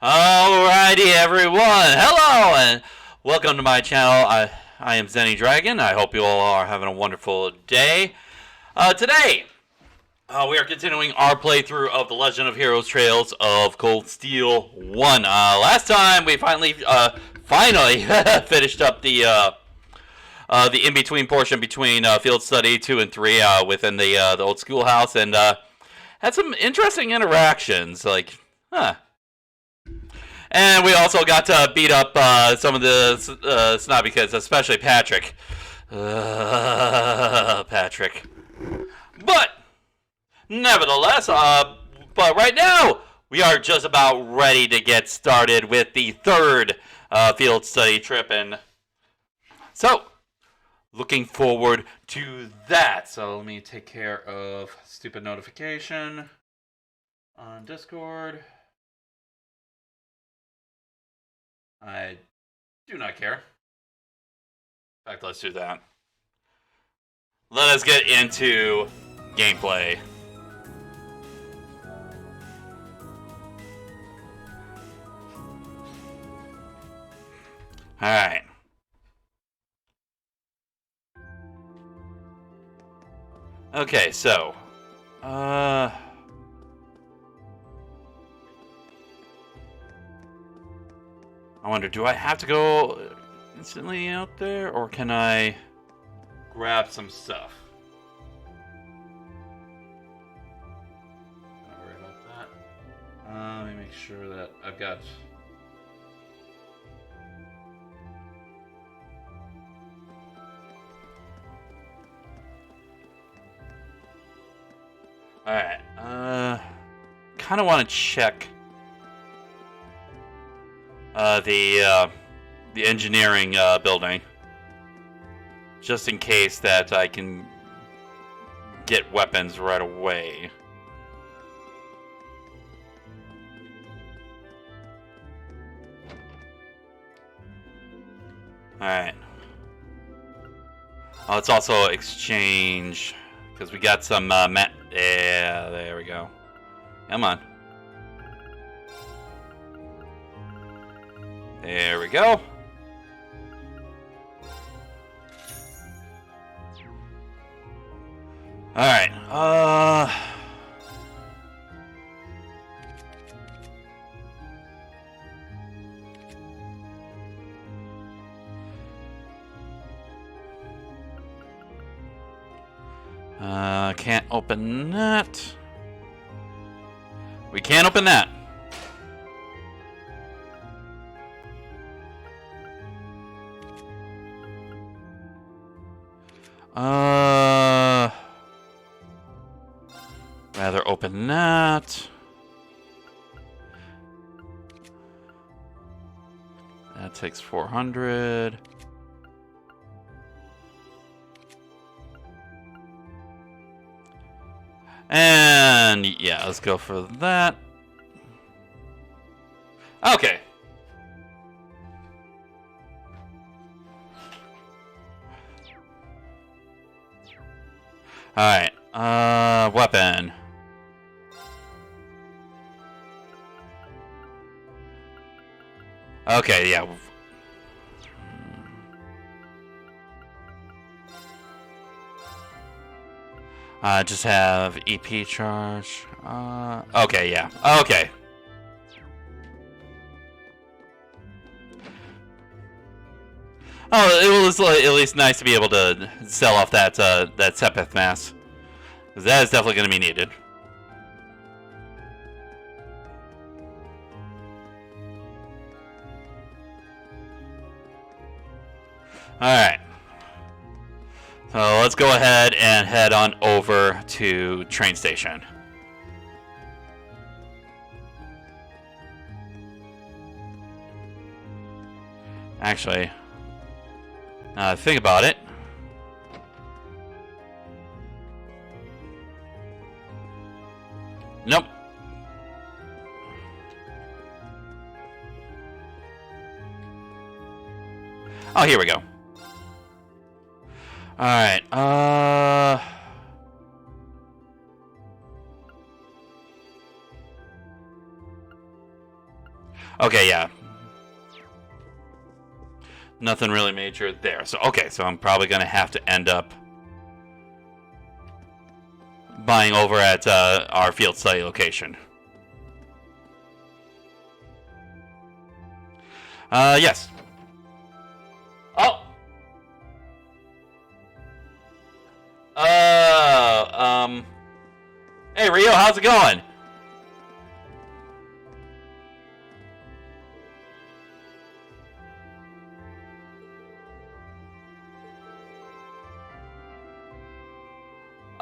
Alrighty, everyone. Hello, and welcome to my channel. I am Zenny Dragon. I hope you all are having a wonderful day. Today, we are continuing our playthrough of The Legend of Heroes Trails of Cold Steel 1. Last time, we finally finished up the in-between portion between Field Study 2 and 3 within the old schoolhouse, and had some interesting interactions, like, And we also got to beat up some of the snobby kids, especially Patrick. Patrick. But, nevertheless, but right now, we are just about ready to get started with the third field study trip. And so, looking forward to that. So let me take care of stupid notification on Discord. I do not care. In fact, let's do that. Let us get into gameplay. Alright. Okay, so I wonder, do I have to go instantly out there, or can I grab some stuff? Not worry about that. Let me make sure that I've got... Alright, kind of want to check the engineering building, just in case that I can get weapons right away. Alright. Oh, let's also exchange, because we got some yeah, there we go. Come on. There we go. Alright, can't open that. We can't open that. Rather open that. That takes 400. And yeah, let's go for that. Okay. Alright, weapon. Okay, yeah. Just have EP charge. Okay, yeah. Okay. Oh, it was at least nice to be able to sell off that that Sepith mass, because that is definitely going to be needed. Alright. So let's go ahead and head on over to train station. Actually, think about it. Nope. Oh, here we go. Alright, Okay, yeah. Nothing really major there. So, okay, so I'm probably going to have to end up buying over at our field study location. Yes. Oh! Hey, Rio, how's it going?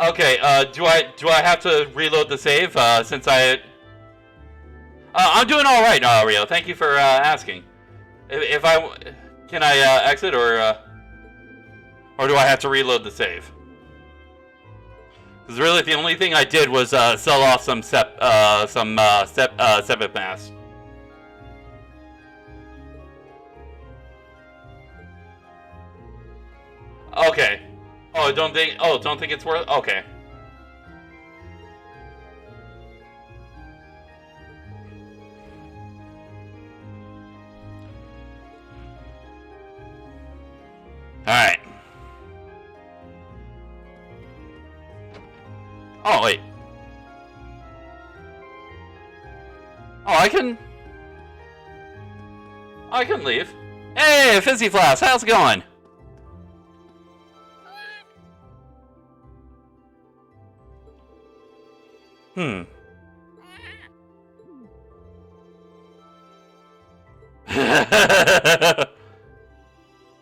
Okay, do I have to reload the save, since I'm doing alright, Rio. Thank you for, asking. If I... Can I, exit, or do I have to reload the save? Because really, the only thing I did was, sell off some septic mass. Okay. Don't think it's worth... Okay. Alright. Oh, wait. Oh, I can leave. Hey, Fizzy Flask, how's it going?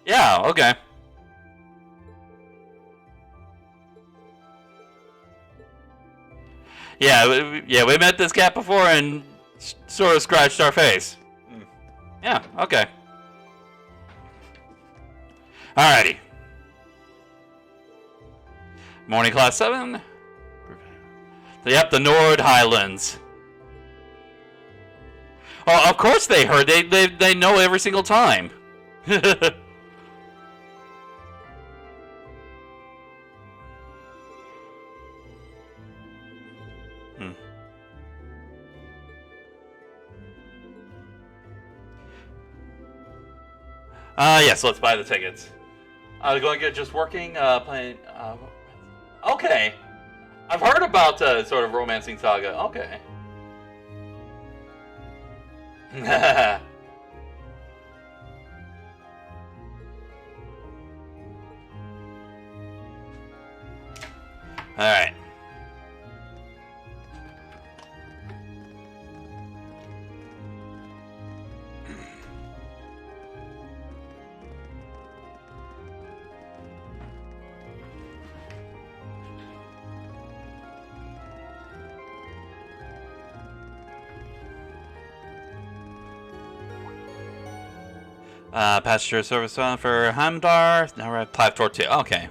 Yeah, okay. Yeah, we met this cat before and sort of scratched our face. Yeah, okay. Alrighty. Morning class 7. Yep, the Nord Highlands. Oh, of course they heard. They know every single time. Yes, let's buy the tickets. Going good, just working, playing, okay. I've heard about, sort of romancing saga, okay. Alright. Passenger service for Hamdar. Now we're at Platform 2. Okay.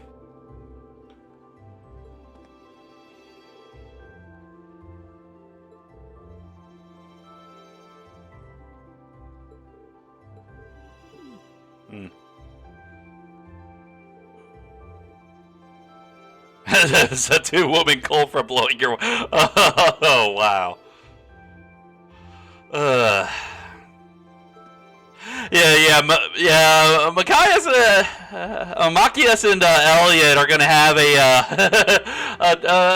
It's a two-woman call for blowing your... Oh, wow. Machias and Elliot are gonna have a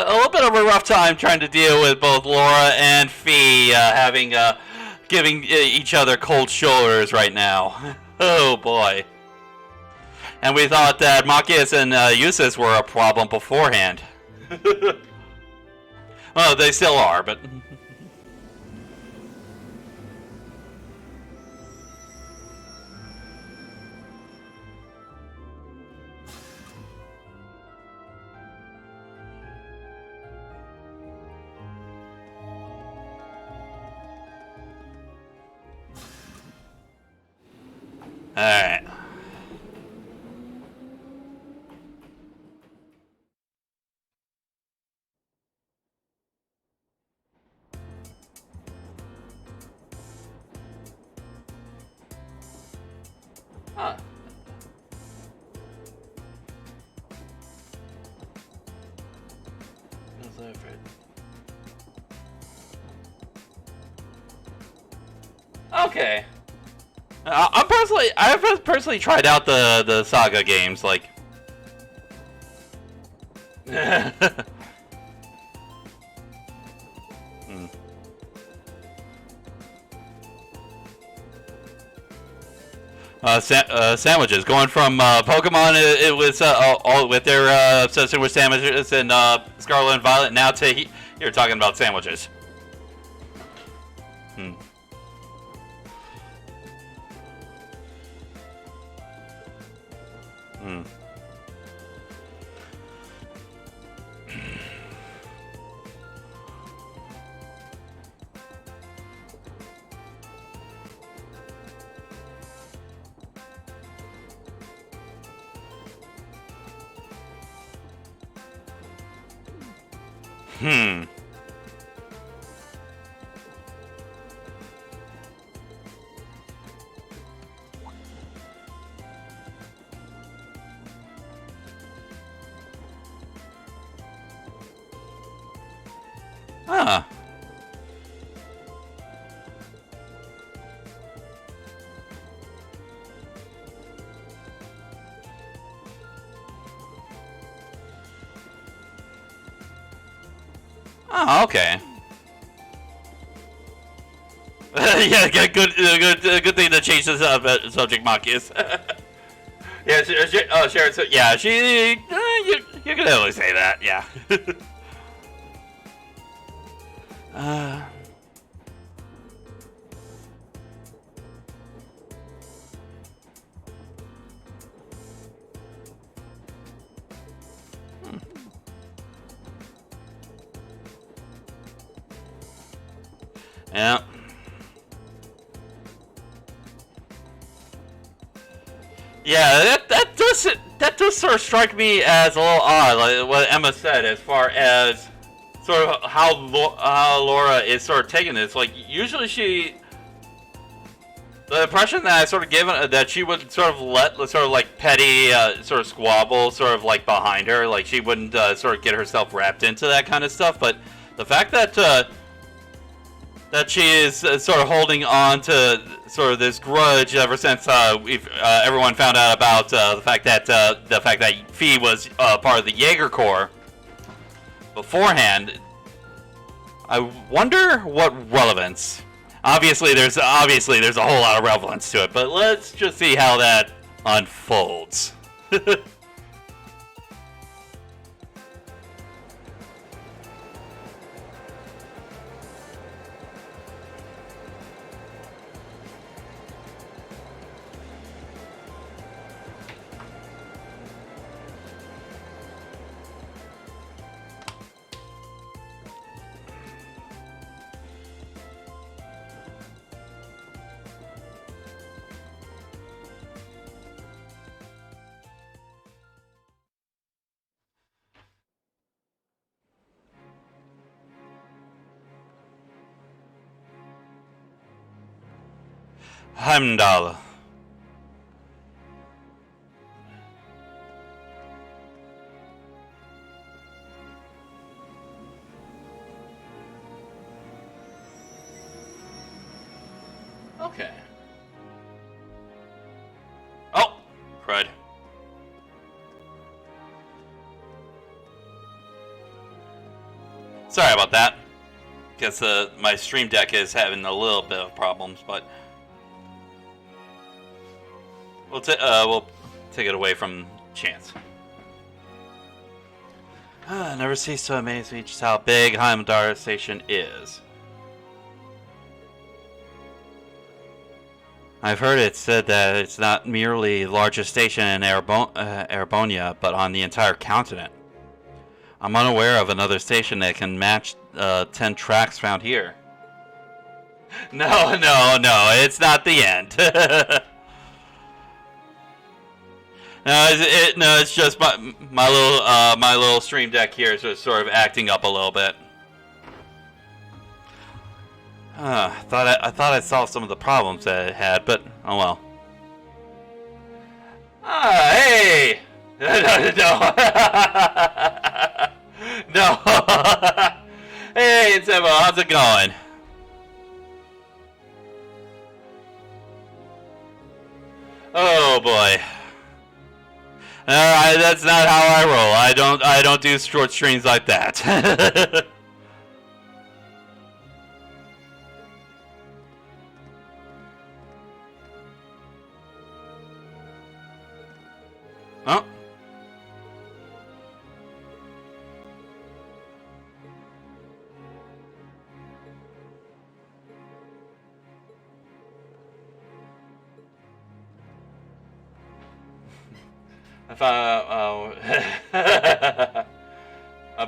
little bit of a rough time trying to deal with both Laura and Fee giving each other cold shoulders right now. Oh boy. And we thought that Machias and Eustace were a problem beforehand. Well, they still are, but... Alright. Huh. Oh, Okay. I've personally tried out the Saga games, like. Sandwiches. Going from Pokemon, it was all with their obsession with sandwiches and Scarlet and Violet. Now to you're talking about sandwiches. Hmm. Hmm. Hmm. Huh. Oh, okay. Yeah, good thing to change the subject, Marcus. Yeah, Sharon. So, yeah, you can always say that. Yeah. uh. Yeah. Yeah, that does sort of strike me as a little odd, like what Emma said, as far as sort of how Laura is sort of taking this. Like usually the impression that I sort of given that she would sort of let sort of like petty sort of squabble sort of like behind her, like she wouldn't sort of get herself wrapped into that kind of stuff. But the fact that that she is sort of holding on to sort of this grudge ever since everyone found out about the fact that Fee was part of the Jaeger Corps beforehand. I wonder what relevance. Obviously, there's a whole lot of relevance to it, but let's just see how that unfolds. Heimdall. Okay. Oh, crud. Sorry about that. Guess my stream deck is having a little bit of problems, but we'll take it away from Chance. Never cease to amaze me just how big Heimdall Station is. I've heard it said that it's not merely the largest station in Erebonia, but on the entire continent. I'm unaware of another station that can match 10 tracks found here. No, it's not the end. No, it's just my little stream deck here is just sort of acting up a little bit. I thought I solved some of the problems that it had, but oh well. Hey! No. No. Hey, it's Emma. How's it going? Oh boy. That's not how I roll. I don't do short streams like that. Oh. If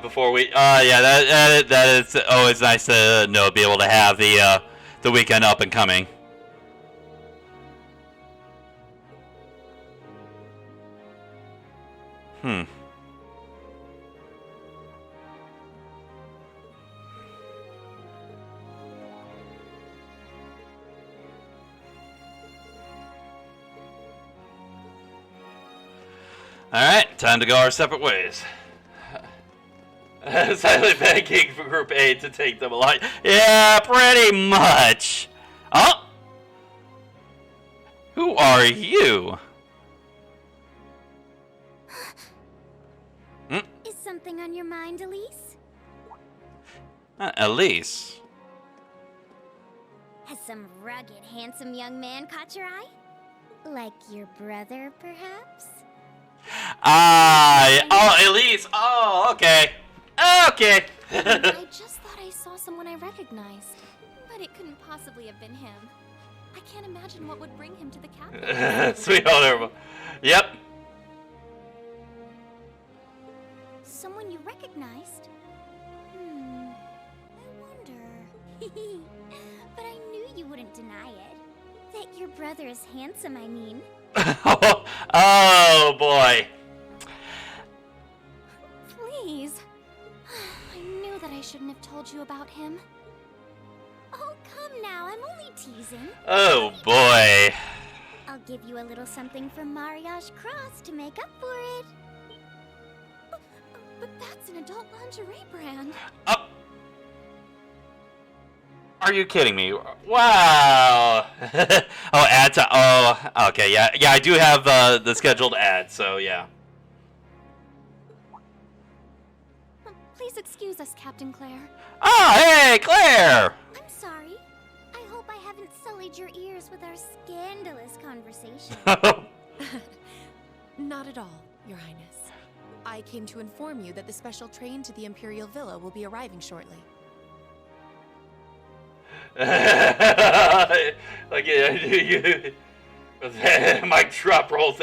before we, yeah, that is always nice to know, be able to have the weekend up and coming. Hmm. Alright, time to go our separate ways. Silent pancake for Group A to take them alive. Yeah, pretty much. Oh? Who are you? Is something on your mind, Elise? Elise? Has some rugged, handsome young man caught your eye? Like your brother, perhaps? Oh, Elise. Oh, okay. Okay. I just thought I saw someone I recognized, but it couldn't possibly have been him. I can't imagine what would bring him to the capital. Sweet old. Yep. Someone you recognized? I wonder. But I knew you wouldn't deny it. That your brother is handsome, I mean. Oh, boy. Please. I knew that I shouldn't have told you about him. Oh, come now, I'm only teasing. Oh, boy. I'll give you a little something from Mariage Cross to make up for it. But that's an adult lingerie brand. Are you kidding me? Wow. Oh, ads. Oh, okay. Yeah, I do have the scheduled ad, so yeah. Please excuse us, Captain Claire. Oh, hey, Claire! I'm sorry. I hope I haven't sullied your ears with our scandalous conversation. Not at all, Your Highness. I came to inform you that the special train to the Imperial Villa will be arriving shortly. Like, my drop rolls.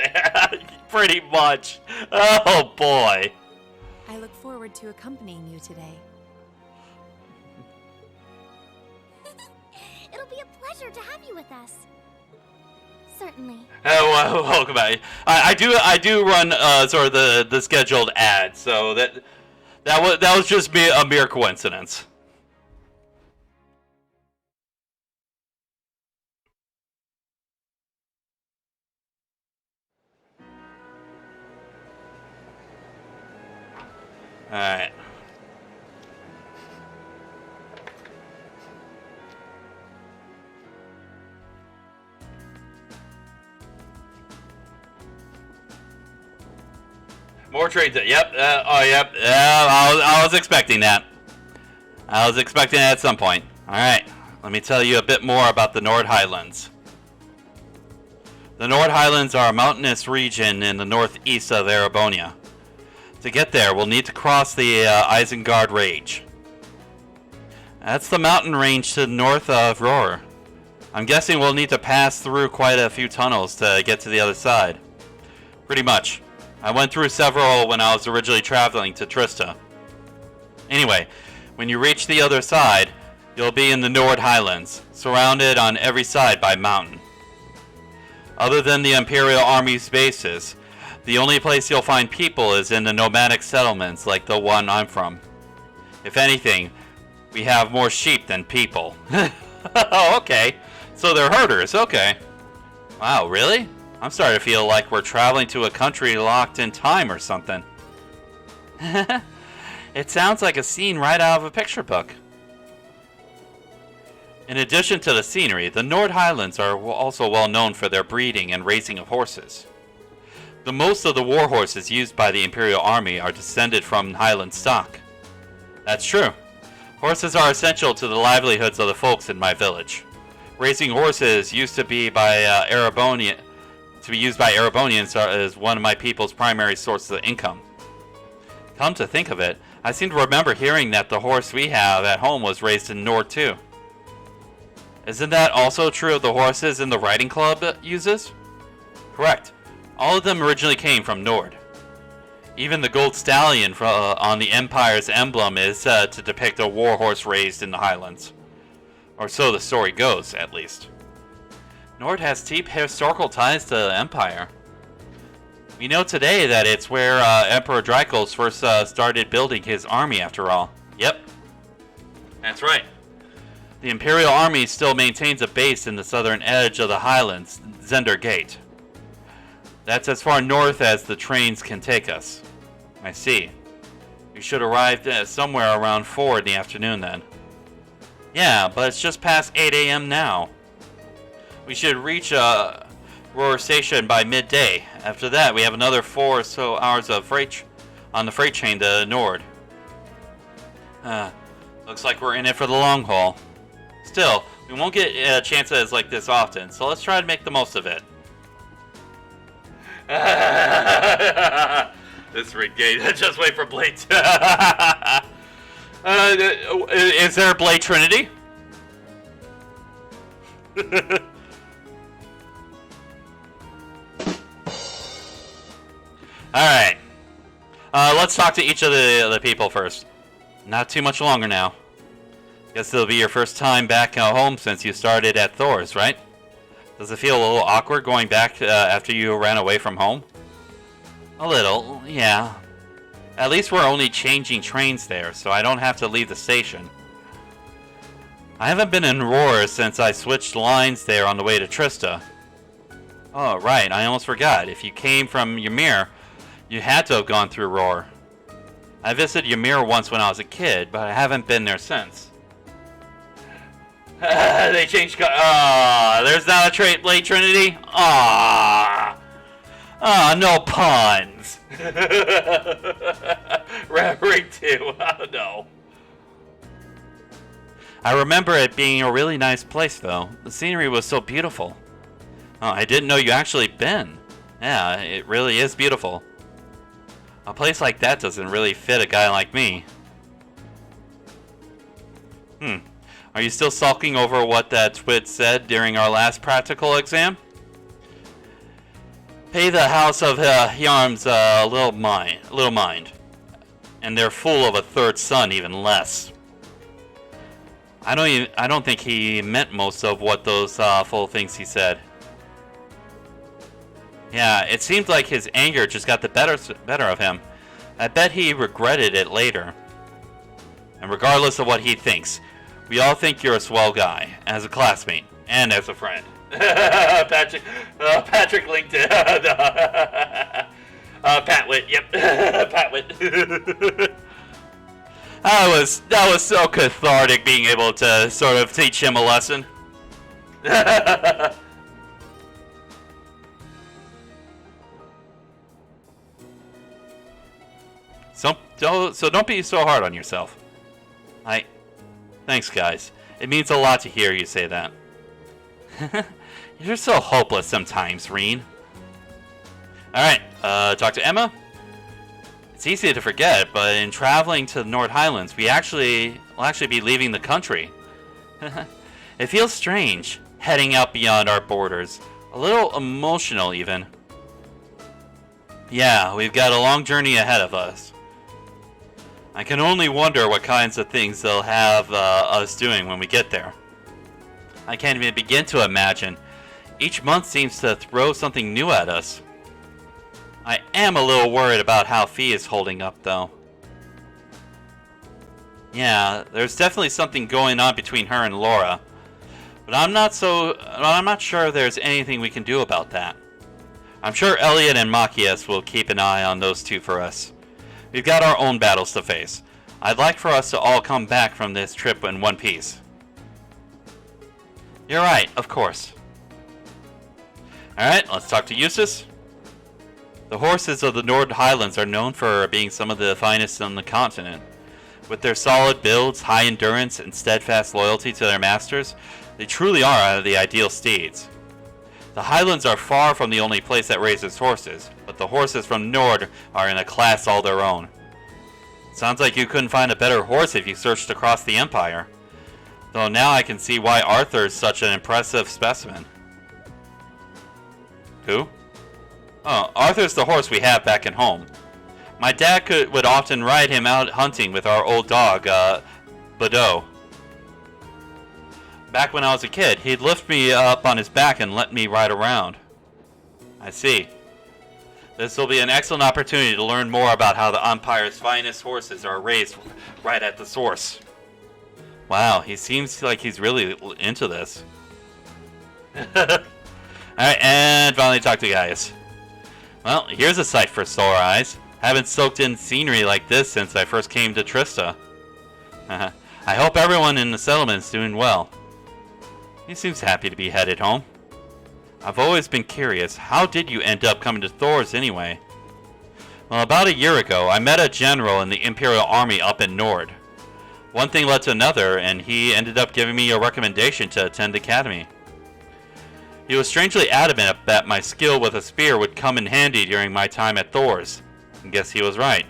Pretty much. Oh, boy. I look forward to accompanying you today. It'll be a pleasure to have you with us. Certainly. Welcome back. I do run sort of the scheduled ad, so that was just a mere coincidence. All right. More trades. Yep. Oh, yep. I was expecting that. I was expecting it at some point. All right. Let me tell you a bit more about the Nord Highlands. The Nord Highlands are a mountainous region in the northeast of Erebonia. To get there, we'll need to cross the Isengard Range. That's the mountain range to the north of Rohr. I'm guessing we'll need to pass through quite a few tunnels to get to the other side. Pretty much. I went through several when I was originally traveling to Trista. Anyway, when you reach the other side, you'll be in the Nord Highlands, surrounded on every side by mountain. Other than the Imperial Army's bases, the only place you'll find people is in the nomadic settlements like the one I'm from. If anything, we have more sheep than people. Oh, okay. So they're herders, okay. Wow, really? I'm starting to feel like we're traveling to a country locked in time or something. It sounds like a scene right out of a picture book. In addition to the scenery, the Nord Highlands are also well known for their breeding and raising of horses. Most of the war horses used by the Imperial Army are descended from Highland stock. That's true. Horses are essential to the livelihoods of the folks in my village. Raising horses used to be by used by Erebonians as one of my people's primary sources of income. Come to think of it, I seem to remember hearing that the horse we have at home was raised in Nord too. Isn't that also true of the horses in the riding club uses? Correct. All of them originally came from Nord. Even the gold stallion on the Empire's emblem is to depict a war horse raised in the Highlands. Or so the story goes, at least. Nord has deep historical ties to the Empire. We know today that it's where Emperor Dracos first started building his army after all. Yep. That's right. The Imperial Army still maintains a base in the southern edge of the Highlands, Zender Gate. That's as far north as the trains can take us. I see. We should arrive somewhere around 4 in the afternoon then. Yeah, but it's just past 8 a.m. now. We should reach Roar Station by midday. After that, we have another 4 or so hours of freight on the freight train to Nord. Looks like we're in it for the long haul. Still, we won't get chances like this often, so let's try to make the most of it. This rigged game. Just wait for Blade. Is there a Blade Trinity? Alright. Let's talk to each of the people first. Not too much longer now. Guess it'll be your first time back home since you started at Thor's, right? Does it feel a little awkward going back after you ran away from home? A little, yeah. At least we're only changing trains there, so I don't have to leave the station. I haven't been in Roar since I switched lines there on the way to Trista. Oh, right, I almost forgot. If you came from Ymir, you had to have gone through Roar. I visited Ymir once when I was a kid, but I haven't been there since. They changed. There's not a Blade Trinity. No puns. Referring to. Oh no. I remember it being a really nice place, though. The scenery was so beautiful. Oh, I didn't know you actually been. Yeah, it really is beautiful. A place like that doesn't really fit a guy like me. Are you still sulking over what that twit said during our last practical exam? Pay the House of Yarms a little mind. And they're full of a third son even less. I don't think he meant most of what those full things he said. Yeah, it seemed like his anger just got the better of him. I bet he regretted it later. And regardless of what he thinks, we all think you're a swell guy, as a classmate, and as a friend. Patrick linked it. Patwit, yep. Patwit. That was so cathartic being able to sort of teach him a lesson. So don't be so hard on yourself. Thanks, guys. It means a lot to hear you say that. You're so hopeless sometimes, Reen. Alright, talk to Emma? It's easy to forget, but in traveling to the Nord Highlands, we'll actually be leaving the country. It feels strange, heading out beyond our borders. A little emotional, even. Yeah, we've got a long journey ahead of us. I can only wonder what kinds of things they'll have us doing when we get there. I can't even begin to imagine. Each month seems to throw something new at us. I am a little worried about how Fee is holding up, though. Yeah, there's definitely something going on between her and Laura. But I'm not sure there's anything we can do about that. I'm sure Elliot and Machias will keep an eye on those two for us. We've got our own battles to face. I'd like for us to all come back from this trip in one piece. You're right, of course. Alright, let's talk to Eustace. The horses of the Nord Highlands are known for being some of the finest on the continent. With their solid builds, high endurance, and steadfast loyalty to their masters, they truly are the ideal steeds. The Highlands are far from the only place that raises horses, but the horses from Nord are in a class all their own. Sounds like you couldn't find a better horse if you searched across the Empire. Though now I can see why Arthur is such an impressive specimen. Who? Oh, Arthur's the horse we have back at home. My dad would often ride him out hunting with our old dog, Badeau. Back when I was a kid, he'd lift me up on his back and let me ride around. I see. This will be an excellent opportunity to learn more about how the Empire's finest horses are raised right at the source. Wow, he seems like he's really into this. Alright, and finally talk to Gaius. Well, here's a sight for sore eyes. Haven't soaked in scenery like this since I first came to Trista. I hope everyone in the settlement is doing well. He seems happy to be headed home. I've always been curious, how did you end up coming to Thor's anyway? Well, about a year ago, I met a general in the Imperial Army up in Nord. One thing led to another, and he ended up giving me a recommendation to attend Academy. He was strangely adamant that my skill with a spear would come in handy during my time at Thor's. And guess he was right.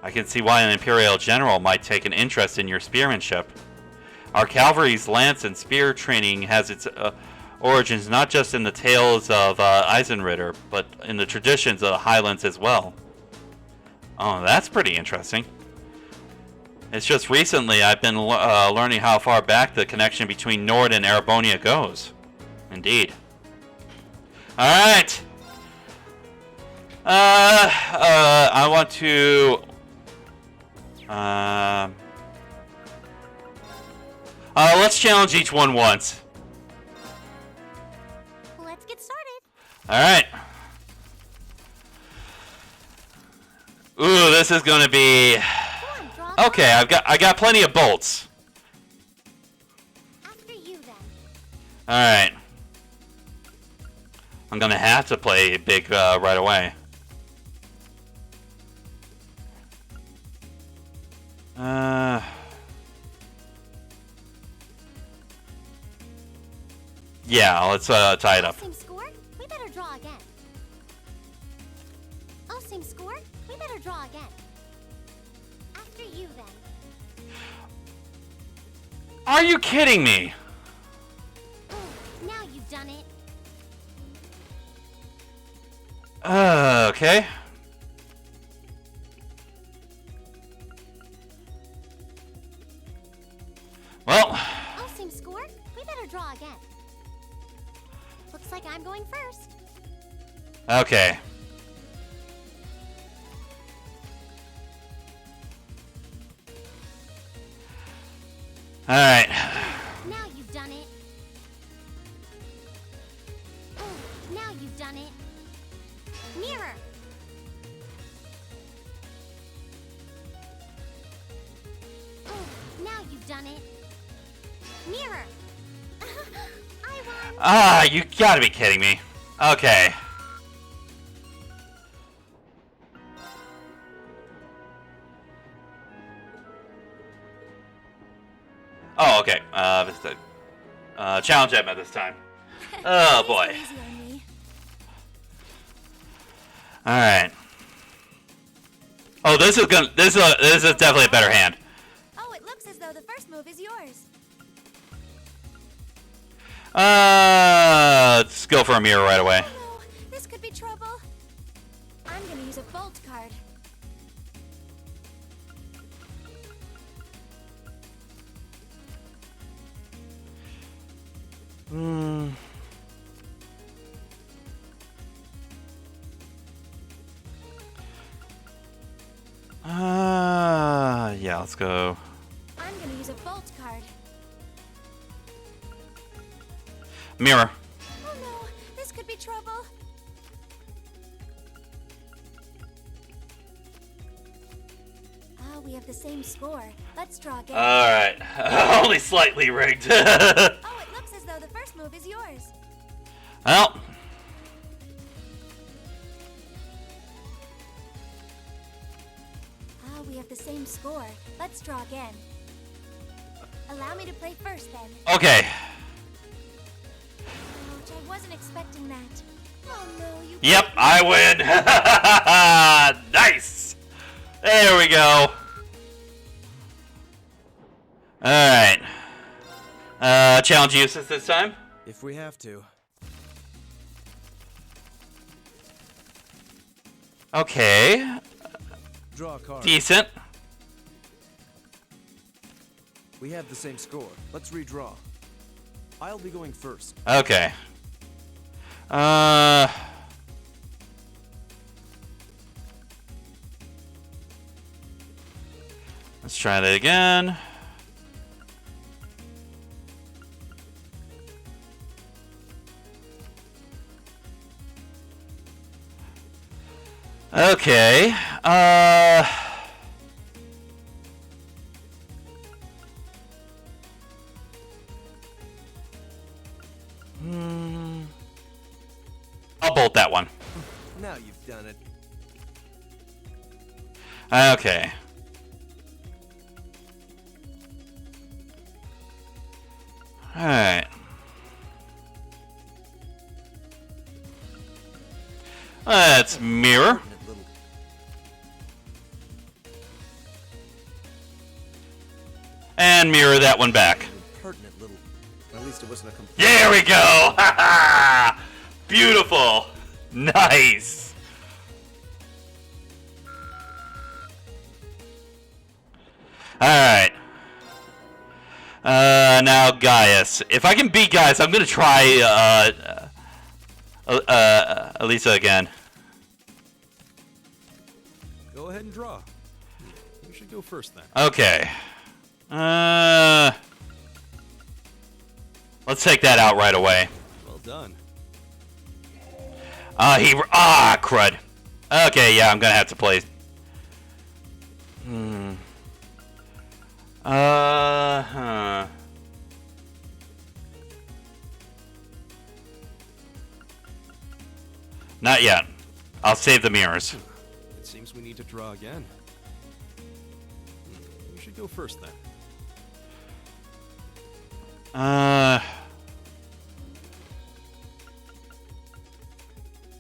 I can see why an Imperial general might take an interest in your spearmanship. Our cavalry's lance and spear training has its origins not just in the tales of Eisenritter, but in the traditions of the Highlands as well. Oh, that's pretty interesting. It's just recently I've been learning how far back the connection between Nord and Erebonia goes. Indeed. Alright! I want to... let's challenge each one once. Let's get started. Alright. Ooh, this is gonna be... Come on, draw. Okay, I got plenty of bolts. After you, then. Alright. I'm gonna have to play big right away. Yeah, let's tie it up. Same score? We better draw again. Oh, same score? We better draw again. After you, then. Are you kidding me? Now you've done it. Okay. Well. Oh, same score? We better draw again. Looks like I'm going first. Okay. Alright. Now you've done it. Now you've done it. Mirror. Now you've done it. Mirror. I won. Ah, you gotta be kidding me. Okay. Oh, okay. This is the challenge Emma this time. Oh boy. Easy on me. All right. Oh, this is definitely a better hand. Oh, it looks as though the first move is yours. Let's go for a mirror right away. Oh no, this could be trouble. I'm gonna use a bolt card. Hmm. Yeah, let's go. I'm gonna use a bolt card. Mirror. Oh no, this could be trouble. Ah, we have the same score. Let's draw again. All right. Only slightly rigged. Oh, it looks as though Well. Ah, we have the same score. Let's draw again. Allow me to play first, then. Okay. Ouch, I wasn't expecting that. Oh no, you. Yep, I win. Nice. There we go. All right. Challenge uses this time. If we have to. Okay. Draw a card. Decent. We have the same score. Let's redraw. I'll be going first. Okay. Let's try that again. Okay. I'll bolt that one. Now you've done it. Okay. Alright. Let's mirror. Pertinent little- And mirror that one back. Pertinent little. At least it wasn't a complete. There we go! Beautiful! Nice! Alright. Now Gaius. If I can beat Gaius, I'm gonna try, Elisa again. Go ahead and draw. You should go first then. Okay. Let's take that out right away. Well done. Crud. Okay, yeah, I'm gonna have to play. Huh. Not yet. I'll save the mirrors. It seems we need to draw again. You should go first then.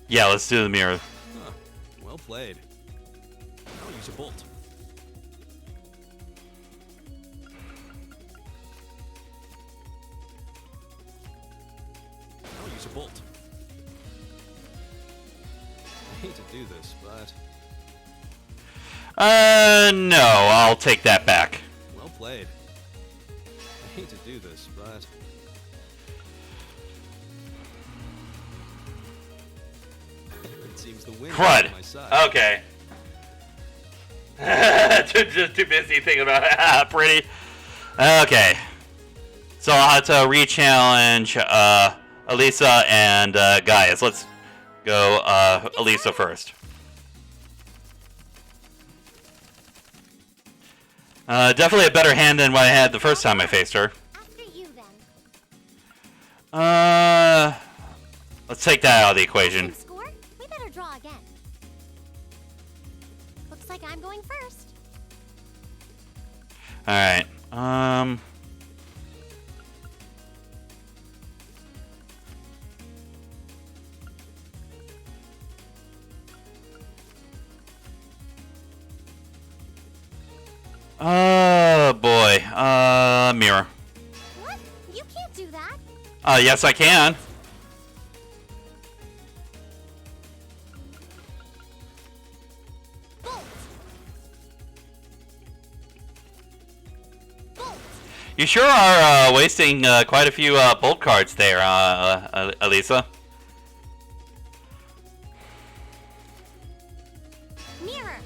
Yeah, let's do the mirror. Huh. Well played. I'll use a bolt. I'll use a bolt. I hate to do this, but No, I'll take that back. well played. I hate to do this, but it seems the wind is Crud. on my side. Okay. Just too busy thinking about it. Pretty. Okay. So I'll have to re-challenge Elisa and Gaius. Let's go Elisa first. Definitely a better hand than what I had the first time I faced her. After you, then. Let's take that out of the equation. Same score? We better draw again. Looks like I'm going first. All right. Oh boy. Mirror. What? You can't do that. Yes, I can. Bolt. Bolt. You sure are wasting quite a few bolt cards there, Elisa. Mirror.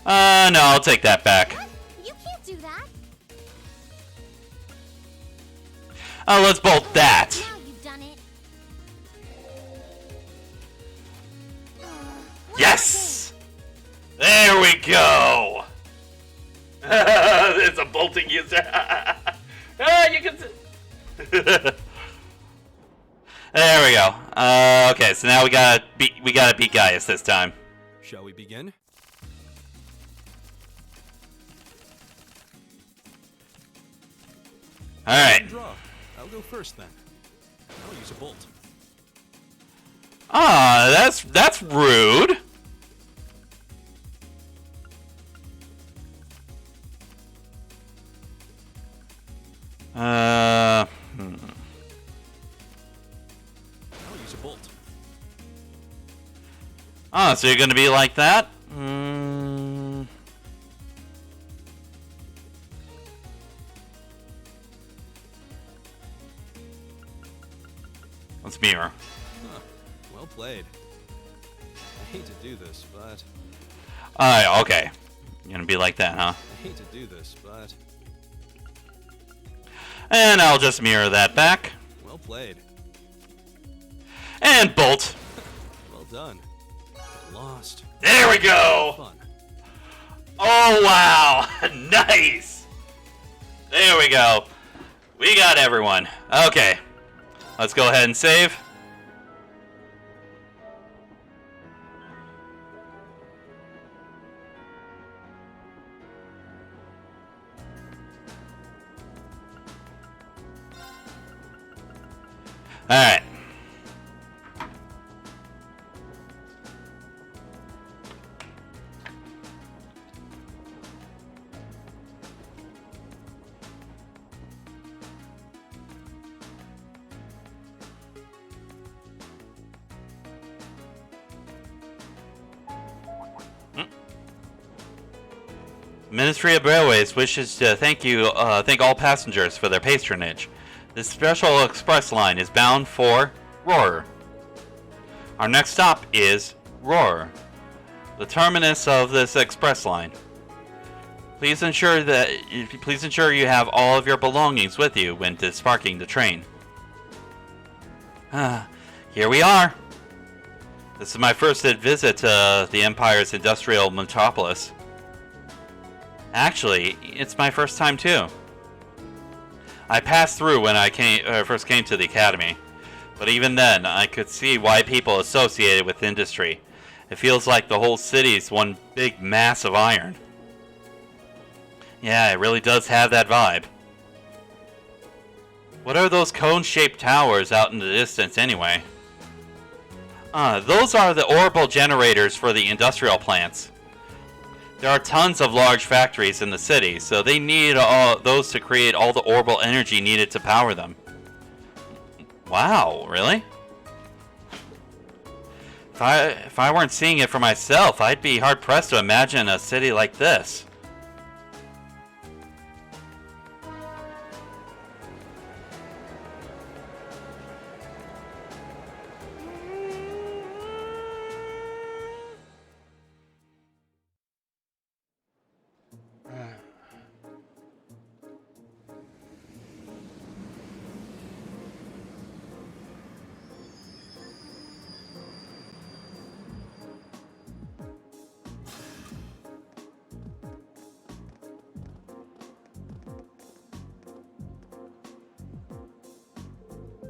No, I'll take that back. What? You can't do that. Let's bolt that. Now you've done it. One Yes! There we go! It's a bolting user. You can... There we go. Okay, so now we gotta beat Gaius this time. Shall we begin? All right. Draw. I'll go first then. I'll use a bolt. Ah, that's rude. I'll use a bolt. Oh, so you're gonna be like that? Let's mirror. Huh. Well played. I hate to do this, but... Okay. You're gonna be like that, huh? I hate to do this, but... And I'll just mirror that back. Well played. And bolt. Well done. Lost. There we go! Fun. Oh, wow! Nice! There we go. We got everyone. Okay. Let's go ahead and save. Alright. Ministry of Railways wishes to thank all passengers for their patronage. This special express line is bound for Roar. Our next stop is Roar, the terminus of this express line. Please ensure you have all of your belongings with you when disembarking the train. Here we are. This is my first visit to the Empire's industrial metropolis. Actually, it's my first time too. I passed through when I first came to the academy, but even then, I could see why people associate it with industry. It feels like the whole city's one big mass of iron. Yeah, it really does have that vibe. What are those cone-shaped towers out in the distance anyway? Those are the orbital generators for the industrial plants. There are tons of large factories in the city, so they need all those to create all the orbital energy needed to power them. Wow, really? If I weren't seeing it for myself, I'd be hard-pressed to imagine a city like this.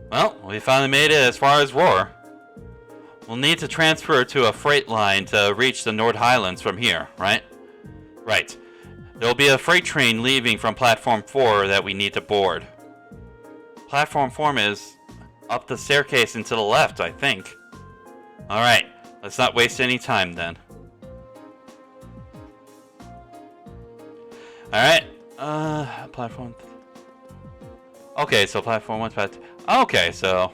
Well, we finally made it as far as Roar. We'll need to transfer to a freight line to reach the North Highlands from here, right? Right. There'll be a freight train leaving from Platform 4 that we need to board. Platform 4 is up the staircase and to the left, I think. Alright, let's not waste any time then. Alright, platform... Okay, so platform 1's back. Okay, so...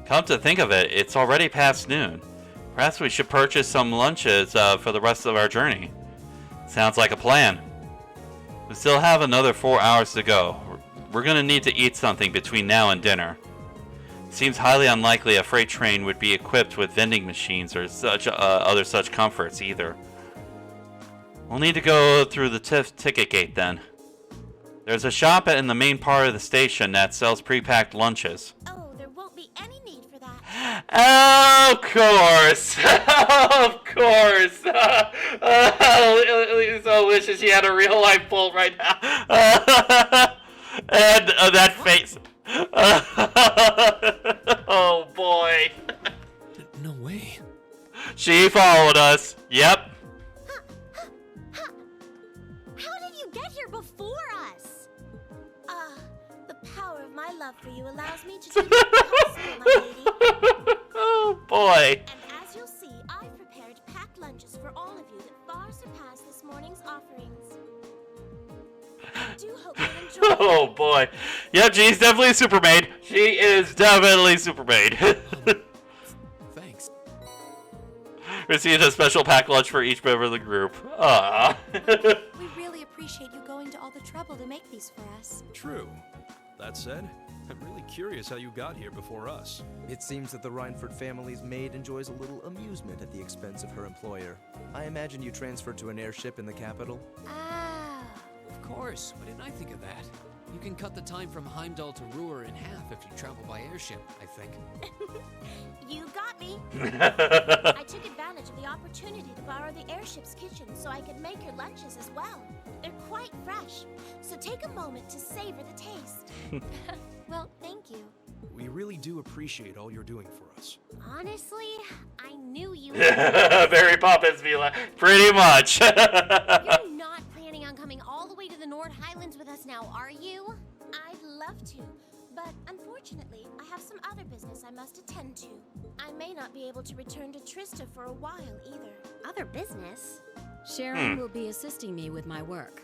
Come to think of it, it's already past noon. Perhaps we should purchase some lunches for the rest of our journey. Sounds like a plan. We still have another 4 hours to go. We're gonna need to eat something between now and dinner. Seems highly unlikely a freight train would be equipped with vending machines or such other such comforts either. We'll need to go through the ticket gate then. There's a shop in the main part of the station that sells pre-packed lunches. Oh, there won't be any need for that. Of course. Of course. Lisa wishes she had a real life Bolt right now. And that face. Oh boy. No way. She followed us. Yep. How did you get here before us? The power of my love for you allows me to do the impossible, my lady. Oh boy. And as you'll see, I've prepared packed lunches for all of you that far surpass this morning's offerings. I do hope you enjoy. Oh boy. Yep, she's definitely a super maid. She is definitely super maid. Thanks. Received a special pack lunch for each member of the group. Aww. We really appreciate you going to all the trouble to make these for us. True. That said, I'm really curious how you got here before us. It seems that the Rhineford family's maid enjoys a little amusement at the expense of her employer. I imagine you transferred to an airship in the capital? Ah. Of course, why didn't I think of that? You can cut the time from Heimdall to Ruhr in half if you travel by airship, I think. You got me. I took advantage of the opportunity to borrow the airship's kitchen so I could make your lunches as well. They're quite fresh, so take a moment to savor the taste. Well, thank you. We really do appreciate all you're doing for us. Honestly, I knew you. Mary Poppins be like, pretty much. You're not planning on coming all the way to the Nord Highlands with us now, are you? I'd love to, but unfortunately, I have some other business I must attend to. I may not be able to return to Trista for a while either. Other business? Sharon will be assisting me with my work.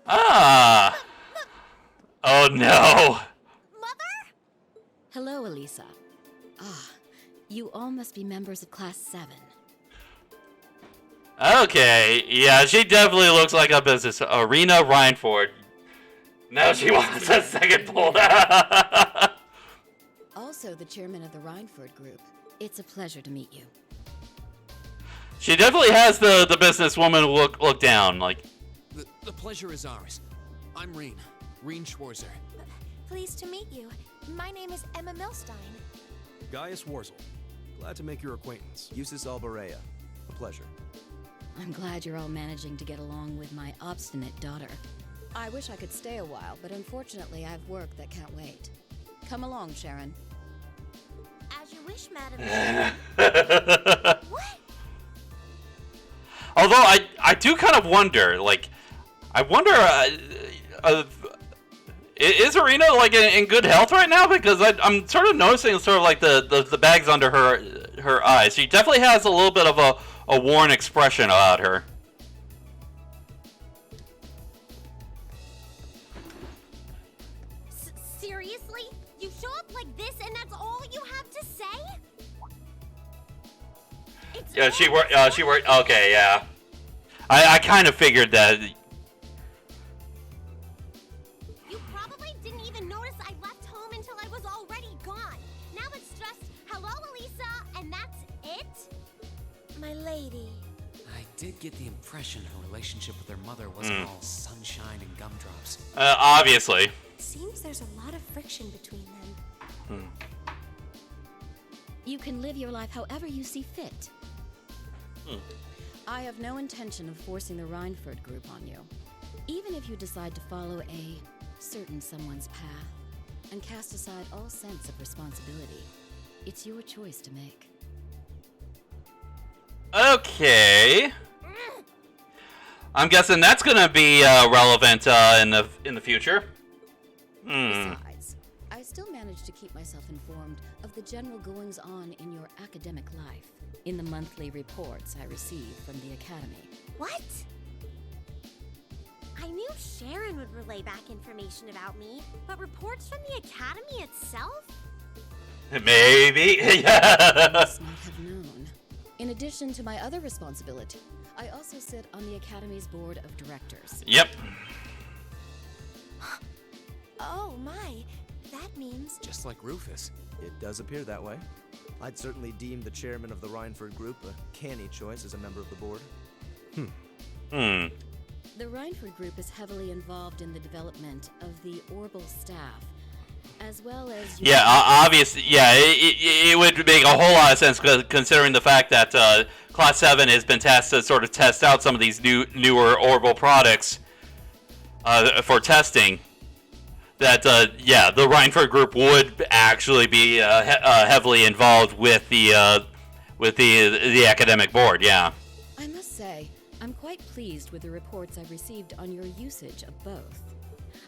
Ah. Oh no. Mother? Hello, Elisa. Ah, you all must be members of Class 7. Okay, yeah, she definitely looks like a business. Arena Rhineford. Now she wants a second pull. Also the chairman of the Rhineford Group. It's a pleasure to meet you. She definitely has the businesswoman look down. Like, The pleasure is ours. I'm Reen Schwarzer. Pleased to meet you. My name is Emma Milstein. Gaius Warzel. Glad to make your acquaintance. Eustace Alberea. A pleasure. I'm glad you're all managing to get along with my obstinate daughter. I wish I could stay a while, but unfortunately I have work that can't wait. Come along, Sharon. As you wish, madam. What? although I do kind of wonder, like, I wonder, is Arena like in good health right now? Because I'm sort of noticing sort of like the bags under her eyes. She definitely has a little bit of a worn expression about her. Seriously? You show up like this and that's all you have to say? It's Yeah, she worked. Okay, yeah. I kind of figured that. You probably didn't even notice I left home until I was already gone. Now it's just, hello, Elisa, and that's it? My lady. I did get the impression her relationship with her mother wasn't all sunshine and gumdrops. Obviously. Seems there's a lot of friction between them. You can live your life however you see fit. I have no intention of forcing the Rhineford Group on you. Even if you decide to follow a certain someone's path and cast aside all sense of responsibility, it's your choice to make. Okay. I'm guessing that's gonna be relevant in the future. Besides, I still manage to keep myself informed of the general goings-on in your academic life in the monthly reports I receive from the Academy. What? I knew Sharon would relay back information about me, but reports from the Academy itself? Maybe. I Yeah. must not have known. In addition to my other responsibility, I also sit on the Academy's board of directors. Yep. Oh my, that means Just like Rufus. It does appear that way. I'd certainly deem the chairman of the Rhineford Group a canny choice as a member of the board. The Reinford Group is heavily involved in the development of the Orbital staff, as well as... Yeah, obviously, yeah, it would make a whole lot of sense considering the fact that Class 7 has been tasked to sort of test out some of these newer orbital products for testing. That, yeah, the Reinford Group would actually be heavily involved with the academic board, yeah. I must say, I'm quite pleased with the reports I've received on your usage of both.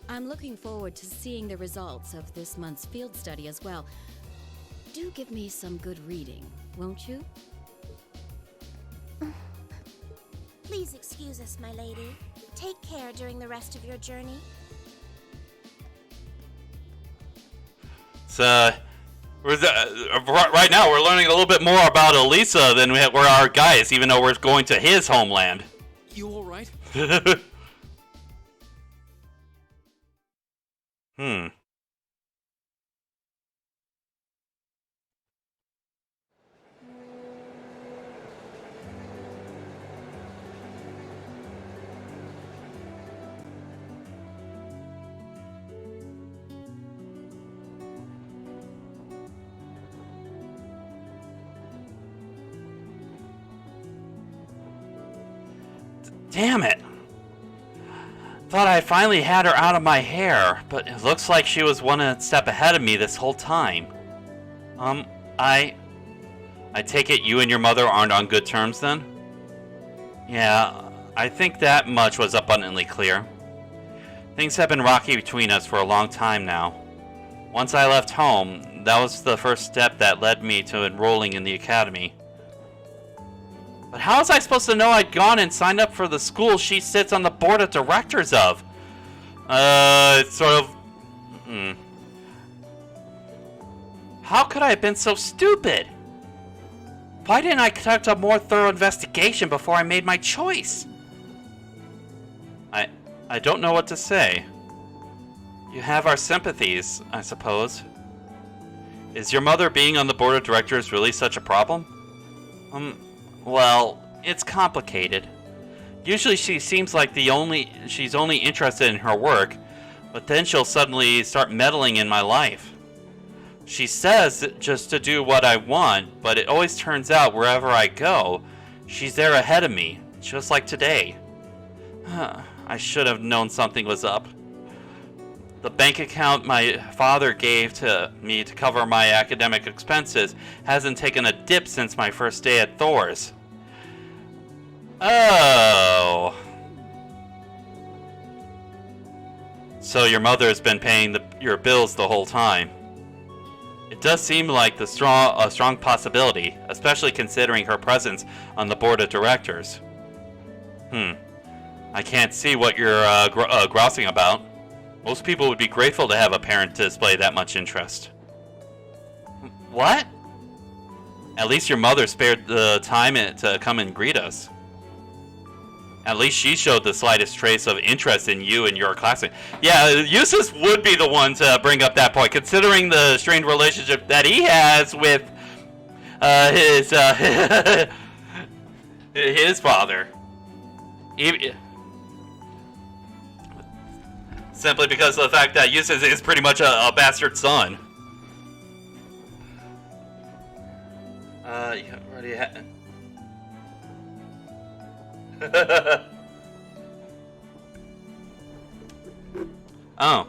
I'm looking forward to seeing the results of this month's field study as well. Do give me some good reading, won't you? Please excuse us, my lady. Take care during the rest of your journey. So, right now we're learning a little bit more about Elisa than we're our guys, even though we're going to his homeland. You alright? Damn it. Thought I finally had her out of my hair, but it looks like she was one step ahead of me this whole time. I take it you and your mother aren't on good terms then? Yeah, I think that much was abundantly clear. Things have been rocky between us for a long time now. Once I left home, that was the first step that led me to enrolling in the academy. But how was I supposed to know I'd gone and signed up for the school she sits on the board of directors of? It's sort of... How could I have been so stupid? Why didn't I conduct a more thorough investigation before I made my choice? I don't know what to say. You have our sympathies, I suppose. Is your mother being on the board of directors really such a problem? Well, it's complicated. Usually she seems like she's only interested in her work, but then she'll suddenly start meddling in my life. She says just to do what I want, but it always turns out wherever I go, she's there ahead of me, just like today. I should have known something was up. The bank account my father gave to me to cover my academic expenses hasn't taken a dip since my first day at Thor's. Oh. So your mother's been paying your bills the whole time. It does seem like a strong possibility, especially considering her presence on the board of directors. I can't see what you're grousing about. Most people would be grateful to have a parent display that much interest. What? At least your mother spared the time to come and greet us. At least she showed the slightest trace of interest in you and your classmate. Yeah, Eustace would be the one to bring up that point, considering the strained relationship that he has with his father. Simply because of the fact that Eustace is pretty much a bastard son. What do you have? Oh.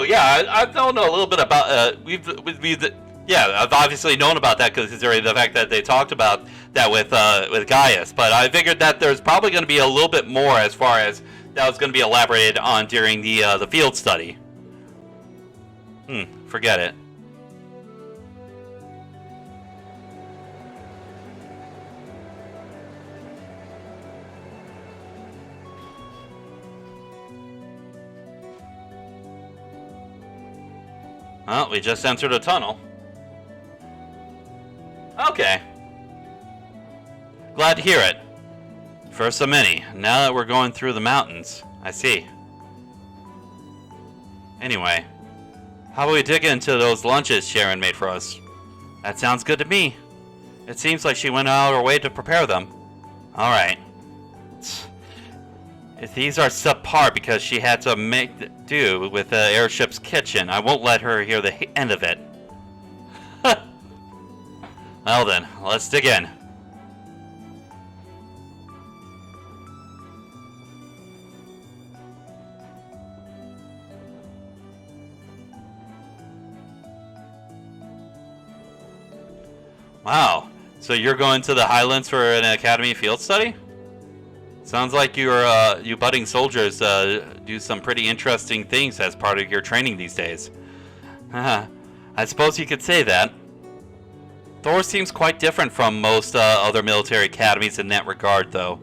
Yeah, I don't know a little bit about, I've obviously known about that considering the fact that they talked about that with Gaius, but I figured that there's probably going to be a little bit more as far as that was going to be elaborated on during the field study. Forget it. Well, we just entered a tunnel. Okay. Glad to hear it. First of many. Now that we're going through the mountains, I see. Anyway, how about we dig into those lunches Sharon made for us? That sounds good to me. It seems like she went out of her way to prepare them. Alright. If these are subpar because she had to make do with the airship's kitchen, I won't let her hear the end of it. Well then, let's dig in. Wow, so you're going to the Highlands for an academy field study? Sounds like you budding soldiers do some pretty interesting things as part of your training these days. I suppose you could say that. Thor seems quite different from most other military academies in that regard, though.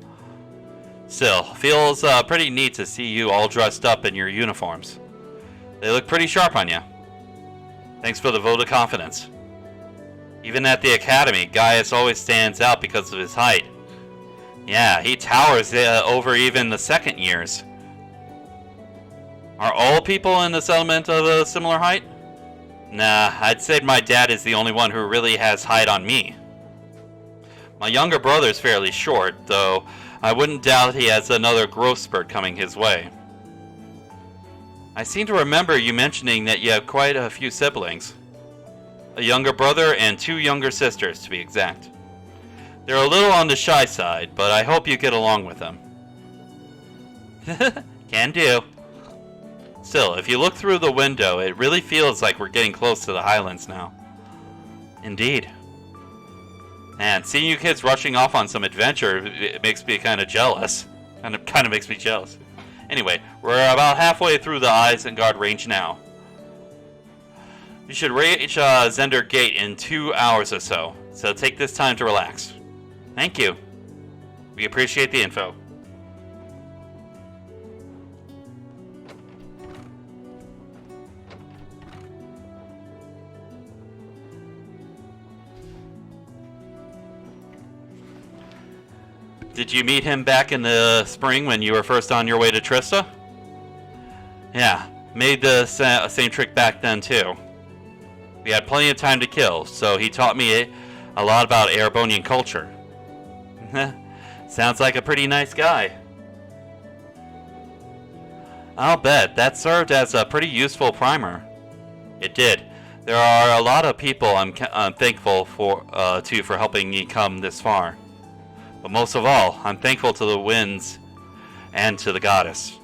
Still, feels pretty neat to see you all dressed up in your uniforms. They look pretty sharp on you. Thanks for the vote of confidence. Even at the academy, Gaius always stands out because of his height. Yeah, he towers over even the second years. Are all people in the settlement of a similar height? Nah, I'd say my dad is the only one who really has height on me. My younger brother's fairly short, though I wouldn't doubt he has another growth spurt coming his way. I seem to remember you mentioning that you have quite a few siblings. A younger brother and 2 younger sisters, to be exact. They're a little on the shy side, but I hope you get along with them. Can do. Still, if you look through the window, it really feels like we're getting close to the Highlands now. Indeed. And seeing you kids rushing off on some adventure, it makes me kind of jealous. Kind of makes me jealous. Anyway, we're about halfway through the Isengard range now. You should reach Zender Gate in 2 hours or so take this time to relax. Thank you. We appreciate the info. Did you meet him back in the spring when you were first on your way to Trista? Yeah, made the same trick back then too. We had plenty of time to kill, so he taught me a lot about Erebonian culture. Sounds like a pretty nice guy. I'll bet that served as a pretty useful primer. It did. There are a lot of people I'm thankful for helping me come this far. But most of all, I'm thankful to the winds and to the goddess.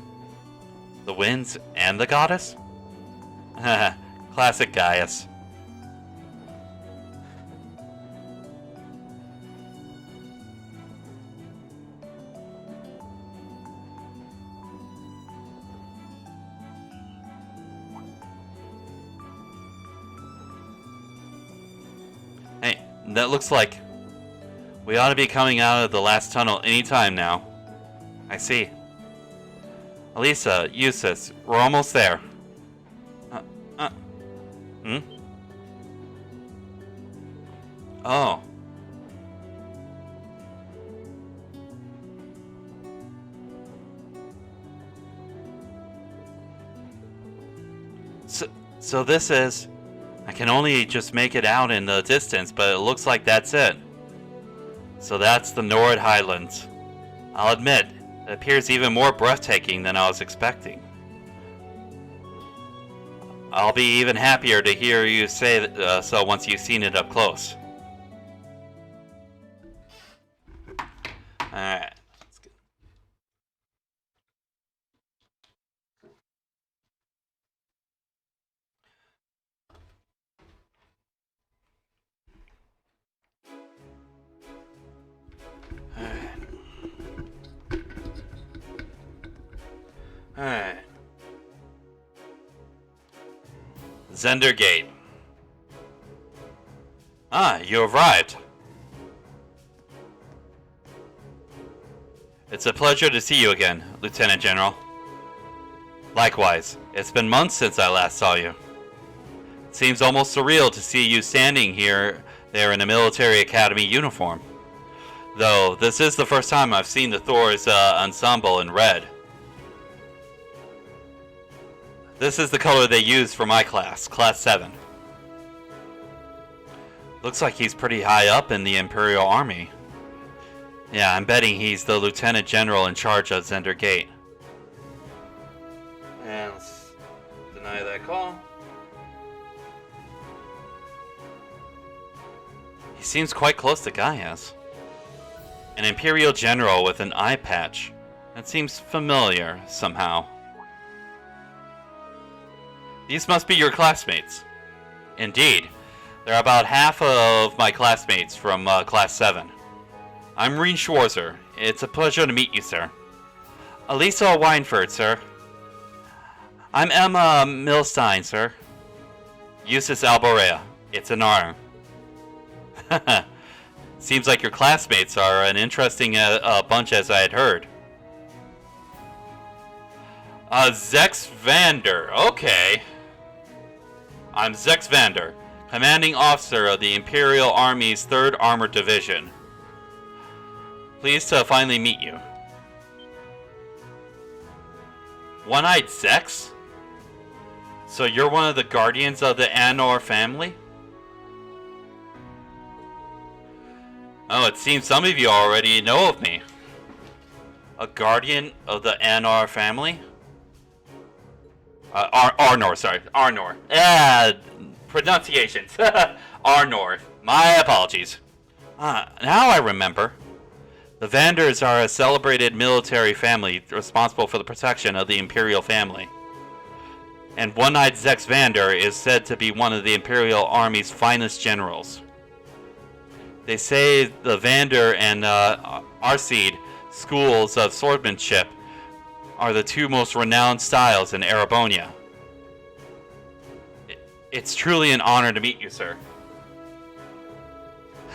The winds and the goddess? Classic Gaius. Hey, that looks like we ought to be coming out of the last tunnel anytime now. I see. Elisa, Eustace, we're almost there. Oh. So this is... I can only just make it out in the distance, but it looks like that's it. So that's the Nord Highlands. I'll admit, it appears even more breathtaking than I was expecting. I'll be even happier to hear you say so once you've seen it up close. Alright. Alright. Zender Gate. Ah, you arrived. It's a pleasure to see you again, Lieutenant General. Likewise, it's been months since I last saw you. It seems almost surreal to see you standing there in a military academy uniform. Though, this is the first time I've seen the Thor's ensemble in red. This is the color they use for my class, Class 7. Looks like he's pretty high up in the Imperial Army. Yeah, I'm betting he's the Lieutenant General in charge of Zender Gate. And let's deny that call. He seems quite close to Gaius. An Imperial General with an eye patch. That seems familiar, somehow. These must be your classmates. Indeed. They're about half of my classmates from Class 7. I'm Reen Schwarzer. It's a pleasure to meet you, sir. Elisa Weinford, sir. I'm Emma Milstein, sir. Eustace Alborea. It's an honor. Seems like your classmates are an interesting bunch, as I had heard. Zex Vander. Okay. I'm Zex Vander, commanding officer of the Imperial Army's 3rd Armored Division. Pleased to finally meet you. One-Eyed Zex? So you're one of the guardians of the Anor family? Oh, it seems some of you already know of me. A guardian of the Anor family? Arnor, sorry. Arnor. Pronunciations. Arnor. My apologies. Now I remember. The Vanders are a celebrated military family responsible for the protection of the Imperial family. And One-Eyed Zex Vander is said to be one of the Imperial Army's finest generals. They say the Vander and Arseid schools of swordsmanship are the 2 most renowned styles in Erebonia. It's truly an honor to meet you, sir.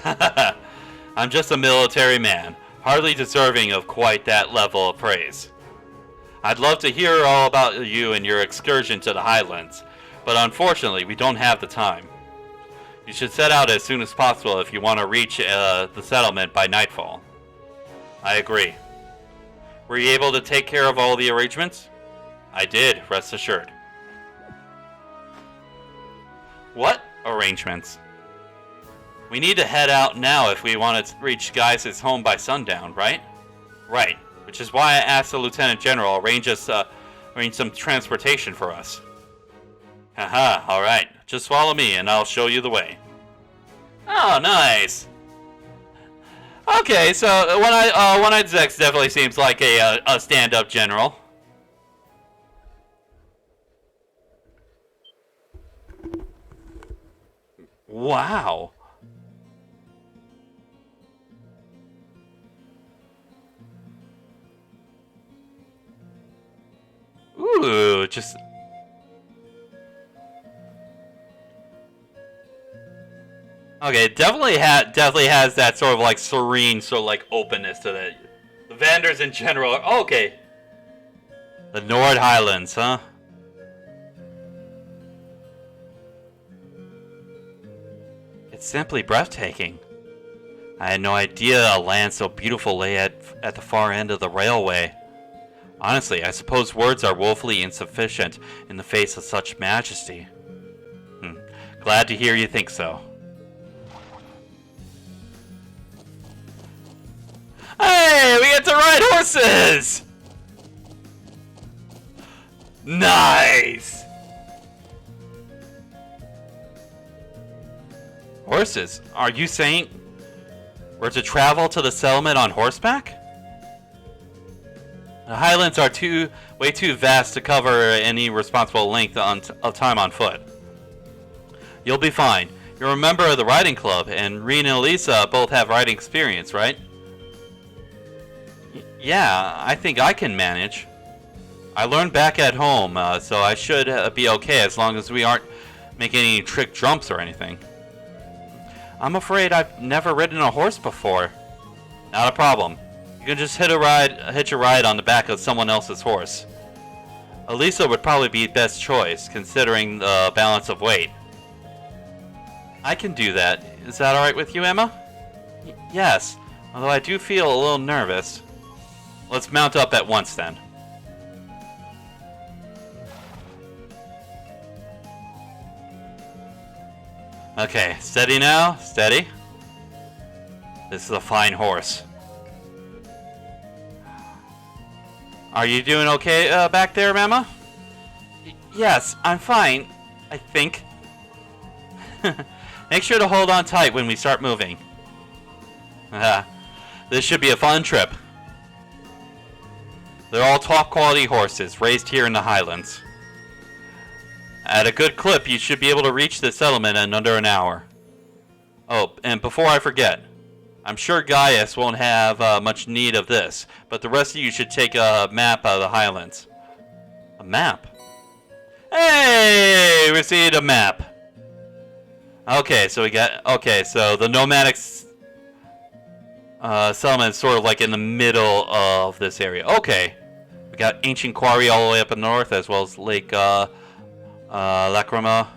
I'm just a military man, hardly deserving of quite that level of praise. I'd love to hear all about you and your excursion to the Highlands, but unfortunately we don't have the time. You should set out as soon as possible if you want to reach the settlement by nightfall. I agree. Were you able to take care of all the arrangements? I did, rest assured. What arrangements? We need to head out now if we want to reach Gaius' home by sundown, right? Right, which is why I asked the Lieutenant General arrange some transportation for us. Haha, alright. Just follow me and I'll show you the way. Oh, nice. Okay, so One-Eyed Zex definitely seems like a stand-up general. Wow. Ooh, just... Okay, definitely has that sort of like serene, sort of like openness to it. The Vanders in general are okay. The Nord Highlands, huh? It's simply breathtaking. I had no idea a land so beautiful lay at the far end of the railway. Honestly, I suppose words are woefully insufficient in the face of such majesty. Glad to hear you think so. Hey, we get to ride horses! Nice! Horses? Are you saying we're to travel to the settlement on horseback? The Highlands are way too vast to cover any responsible length of time on foot. You'll be fine. You're a member of the riding club, and Reen and Elisa both have riding experience, right? Yeah, I think I can manage. I learned back at home, so I should be okay as long as we aren't making any trick jumps or anything. I'm afraid I've never ridden a horse before. Not a problem. You can just hitch a ride on the back of someone else's horse. Elisa would probably be best choice, considering the balance of weight. I can do that. Is that alright with you, Emma? Yes, although I do feel a little nervous. Let's mount up at once then. Okay, steady now, steady. This is a fine horse. Are you doing okay back there, Mama? Yes, I'm fine. I think. Make sure to hold on tight when we start moving. This should be a fun trip. They're all top quality horses, raised here in the Highlands. At a good clip, you should be able to reach the settlement in under an hour. Oh, and before I forget, I'm sure Gaius won't have much need of this, but the rest of you should take a map of the Highlands. A map? Hey! We received a map. Okay, so the nomadic settlement is sort of like in the middle of this area. Okay. We got Ancient Quarry all the way up in the north, as well as Lake Lacrima.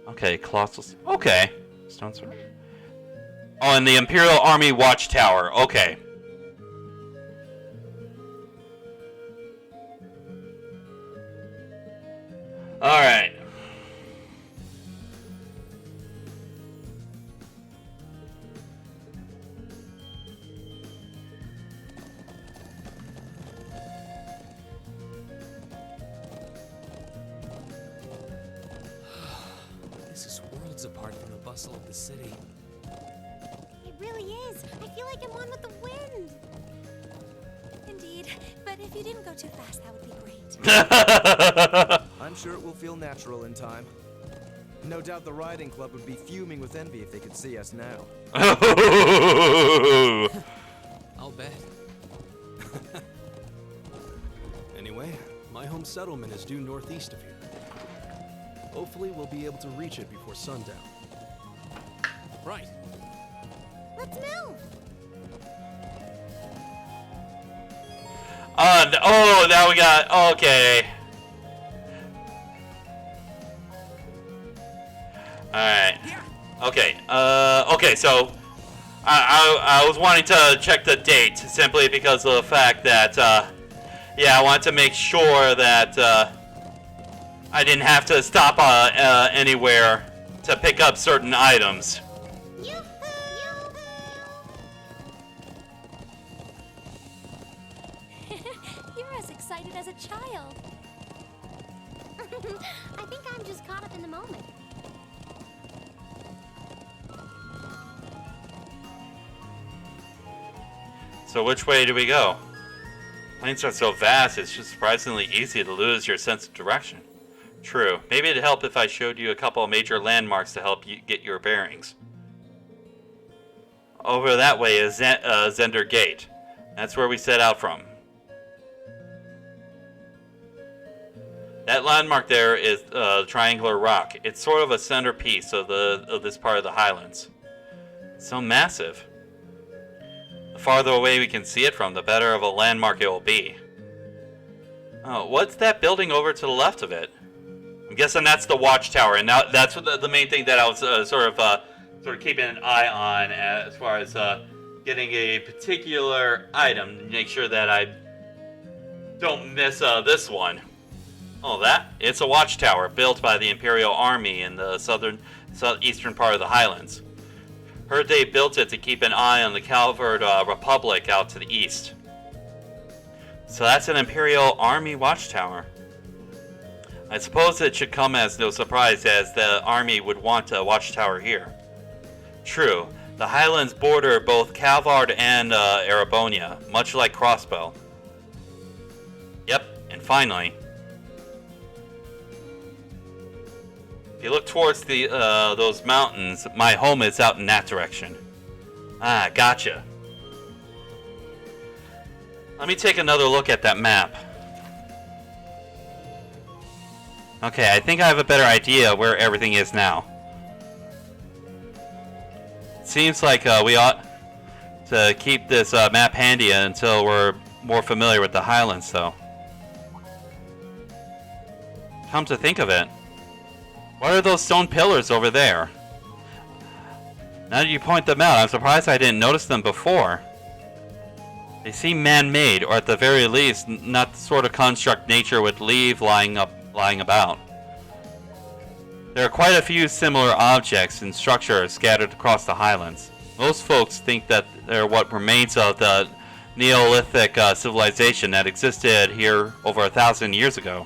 Okay, Colossal. Okay. Stone Sword. Oh, and the Imperial Army Watchtower. Okay. Alright. This is worlds apart from the bustle of the city. It really is. I feel like I'm one with the wind. Indeed, but if you didn't go too fast, that would be great. I'm sure it will feel natural in time. No doubt the riding club would be fuming with envy if they could see us now. I'll bet. Anyway, my home settlement is due northeast of here. Hopefully we'll be able to reach it before sundown. Right. Let's move. Oh, now we got. Okay. Alright. Okay. Okay, so I was wanting to check the date simply because of the fact that, yeah, I wanted to make sure that I didn't have to stop anywhere to pick up certain items. You're as excited as a child. I think I'm just caught up in the moment. So which way do we go? Plains are so vast, it's just surprisingly easy to lose your sense of direction. True. Maybe it'd help if I showed you a couple of major landmarks to help you get your bearings. Over that way is Zender Gate. That's where we set out from. That landmark there is triangular rock. It's sort of a centerpiece of this part of the Highlands. It's so massive. The farther away we can see it from, the better of a landmark it will be. Oh, what's that building over to the left of it? I'm guessing that's the watchtower, and now that's what the main thing that I was sort of keeping an eye on as far as getting a particular item. Make sure that I don't miss this one. Oh, it's a watchtower built by the Imperial Army in the southeastern part of the Highlands. Heard they built it to keep an eye on the Calvard Republic out to the east. So that's an Imperial Army watchtower. I suppose it should come as no surprise as the army would want a watchtower here. True, the Highlands border both Calvard and Erebonia, much like Crossbow. Yep, and finally, if you look towards those mountains, my home is out in that direction. Ah, gotcha. Let me take another look at that map. Okay, I think I have a better idea where everything is now. Seems like we ought to keep this map handy until we're more familiar with the Highlands, though. Come to think of it, what are those stone pillars over there? Now that you point them out, I'm surprised I didn't notice them before. They seem man-made, or at the very least, not the sort of construct nature would leave lying about. There are quite a few similar objects and structures scattered across the Highlands. Most folks think that they're what remains of the Neolithic civilization that existed here over 1,000 years ago.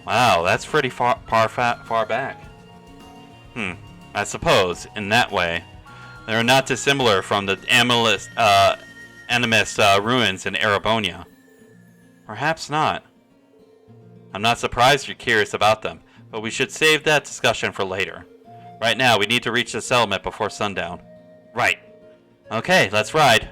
Wow, that's pretty far back. I suppose, in that way, they're not dissimilar from the Animus ruins in Erebonia. Perhaps not. I'm not surprised you're curious about them, but we should save that discussion for later. Right now, we need to reach the settlement before sundown. Right. Okay, let's ride.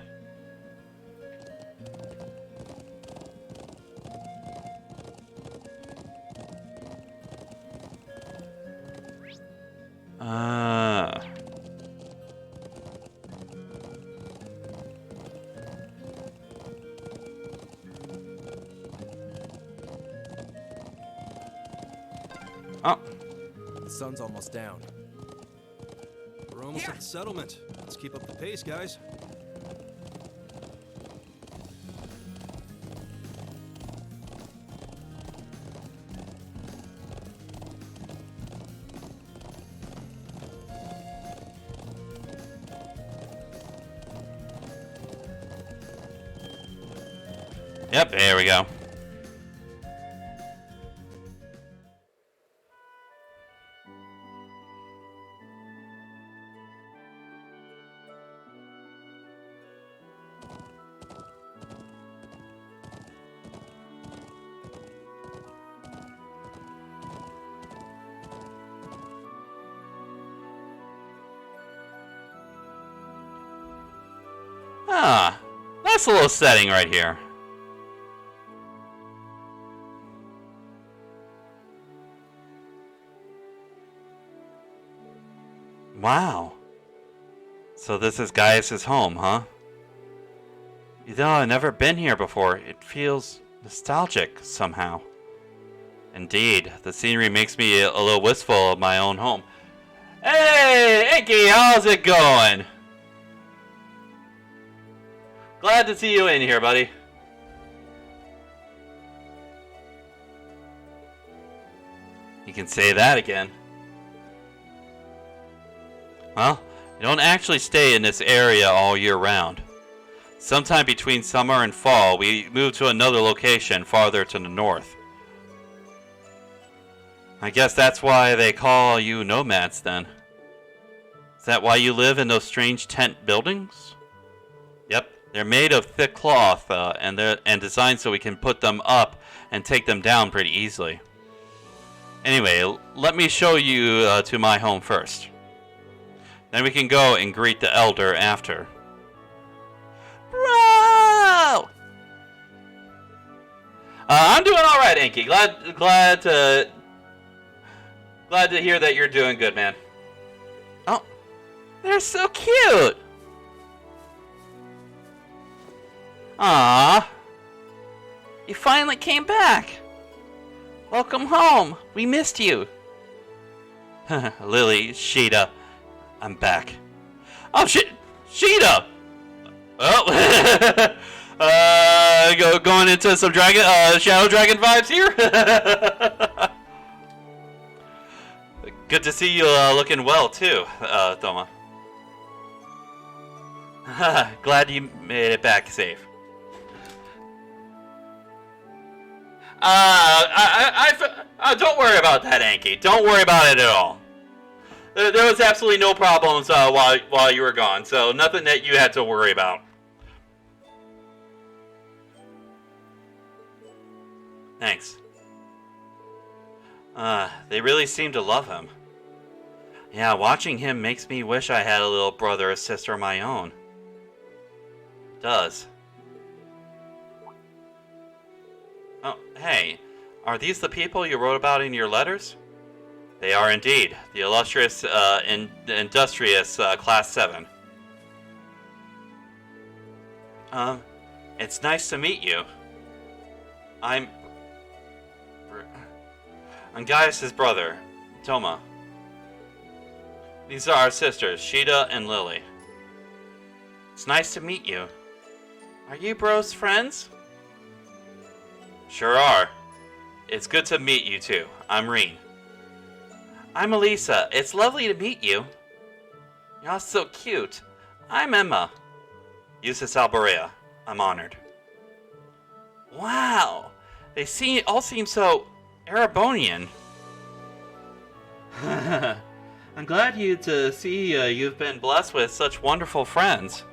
Oh. The sun's almost down. We're almost at the settlement. Let's keep up the pace, guys. Yep, there we go. Ah, nice little setting right here. Wow. So this is Gaius' home, huh? You know, I've never been here before. It feels nostalgic somehow. Indeed, the scenery makes me a little wistful of my own home. Hey, Inky, how's it going? Glad to see you in here, buddy. You can say that again. Well, you don't actually stay in this area all year round. Sometime between summer and fall, we move to another location farther to the north. I guess that's why they call you nomads then. Is that why you live in those strange tent buildings? Yep, they're made of thick cloth and designed so we can put them up and take them down pretty easily. Anyway, let me show you to my home first. Then we can go and greet the elder after. Bro! I'm doing all right, Inky. Glad to hear that you're doing good, man. Oh, they're so cute. Ah, you finally came back. Welcome home. We missed you. Lily, Sheeta, I'm back. Oh shit, Sheeta. Oh, going into some Shadow Dragon vibes here. Good to see you looking well too, Thoma. Glad you made it back safe. Don't worry about that, Anki. Don't worry about it at all. There was absolutely no problems while you were gone, so nothing that you had to worry about. Thanks. They really seem to love him. Yeah, watching him makes me wish I had a little brother or sister of my own. It does. Oh, hey. Are these the people you wrote about in your letters? They are indeed. The illustrious, industrious Class 7. It's nice to meet you. I'm Gaius' brother, Toma. These are our sisters, Sheeta and Lily. It's nice to meet you. Are you bros friends? Sure are. It's good to meet you too. I'm Reen. I'm Elisa. It's lovely to meet you. You're so cute. I'm Emma. Eustace Alborea. I'm honored. Wow, they all seem so Erebonian. I'm glad to see you've been blessed with such wonderful friends.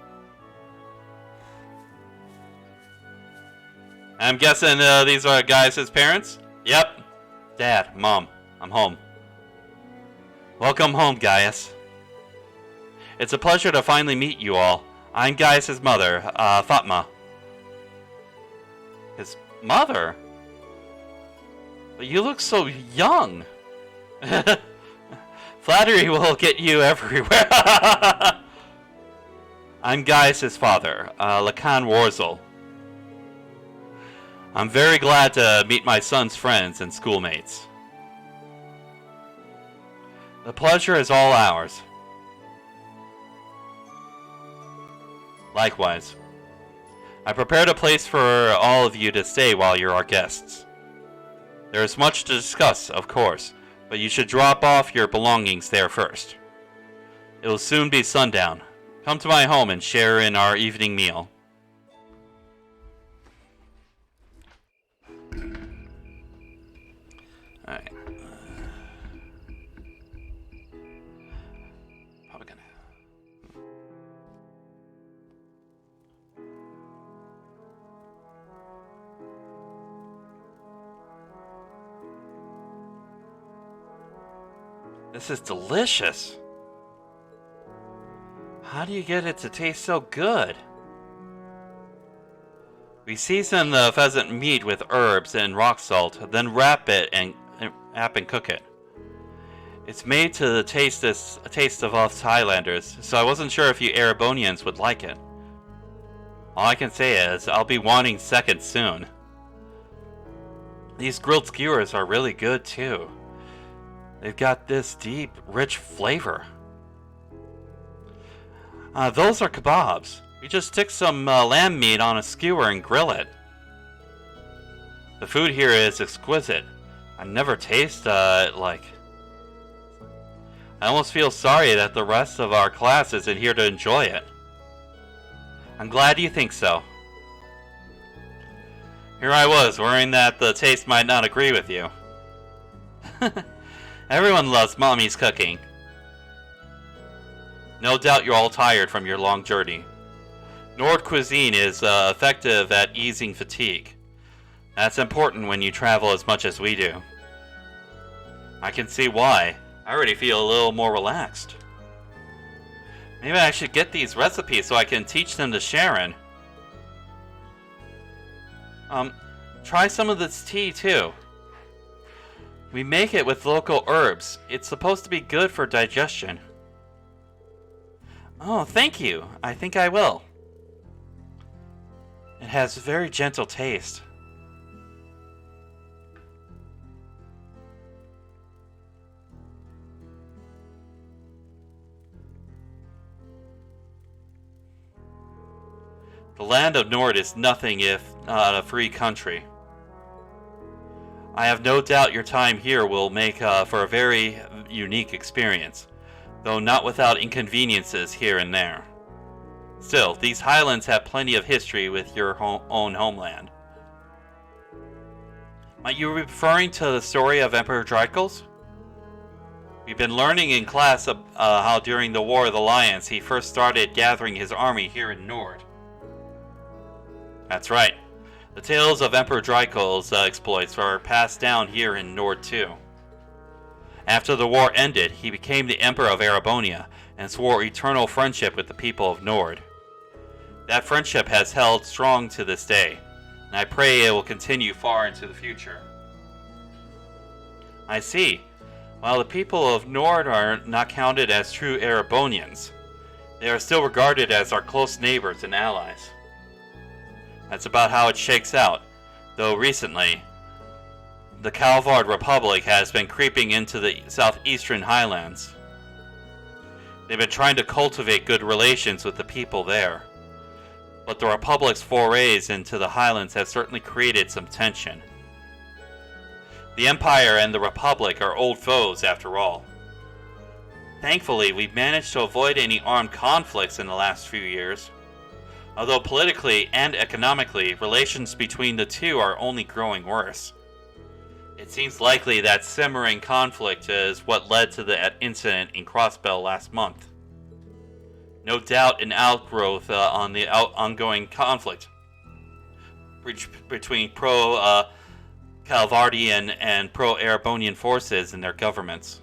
I'm guessing these are guys' parents? Yep. Dad, Mom, I'm home. Welcome home, Gaius. It's a pleasure to finally meet you all. I'm Gaius' mother, Fatma. His mother? But you look so young. Flattery will get you everywhere. I'm Gaius' father, Lacan Warzel. I'm very glad to meet my son's friends and schoolmates. The pleasure is all ours. Likewise. I prepared a place for all of you to stay while you're our guests. There is much to discuss, of course, but you should drop off your belongings there first. It will soon be sundown. Come to my home and share in our evening meal. Alright. Probably gonna... This is delicious. How do you get it to taste so good? We season the pheasant meat with herbs and rock salt, then wrap and cook it. It's made to the taste of us Highlanders, so I wasn't sure if you Erebonians would like it. All I can say is, I'll be wanting seconds soon. These grilled skewers are really good too. They've got this deep, rich flavor. Those are kebabs. We just stick some lamb meat on a skewer and grill it. The food here is exquisite. I never taste it like... I almost feel sorry that the rest of our class isn't here to enjoy it. I'm glad you think so. Here I was, worrying that the taste might not agree with you. Everyone loves Mommy's cooking. No doubt you're all tired from your long journey. Nord cuisine is effective at easing fatigue. That's important when you travel as much as we do. I can see why. I already feel a little more relaxed. Maybe I should get these recipes so I can teach them to Sharon. Try some of this tea too. We make it with local herbs. It's supposed to be good for digestion. Oh, thank you. I think I will. It has a very gentle taste. The land of Nord is nothing if not a free country. I have no doubt your time here will make for a very unique experience, though not without inconveniences here and there. Still, these Highlands have plenty of history with your own homeland. Might you be referring to the story of Emperor Dracos? We've been learning in class how during the War of the Lions he first started gathering his army here in Nord. That's right. The tales of Emperor Dracos' exploits are passed down here in Nord too. After the war ended, he became the Emperor of Erebonia and swore eternal friendship with the people of Nord. That friendship has held strong to this day, and I pray it will continue far into the future. I see. While the people of Nord are not counted as true Erebonians, they are still regarded as our close neighbors and allies. That's about how it shakes out, though recently, the Calvard Republic has been creeping into the southeastern Highlands. They've been trying to cultivate good relations with the people there, but the Republic's forays into the Highlands have certainly created some tension. The Empire and the Republic are old foes after all. Thankfully, we've managed to avoid any armed conflicts in the last few years. Although politically and economically, relations between the two are only growing worse. It seems likely that simmering conflict is what led to the incident in Crossbell last month. No doubt an outgrowth on the ongoing conflict between pro-Calvardian and pro-Erebonian forces and their governments.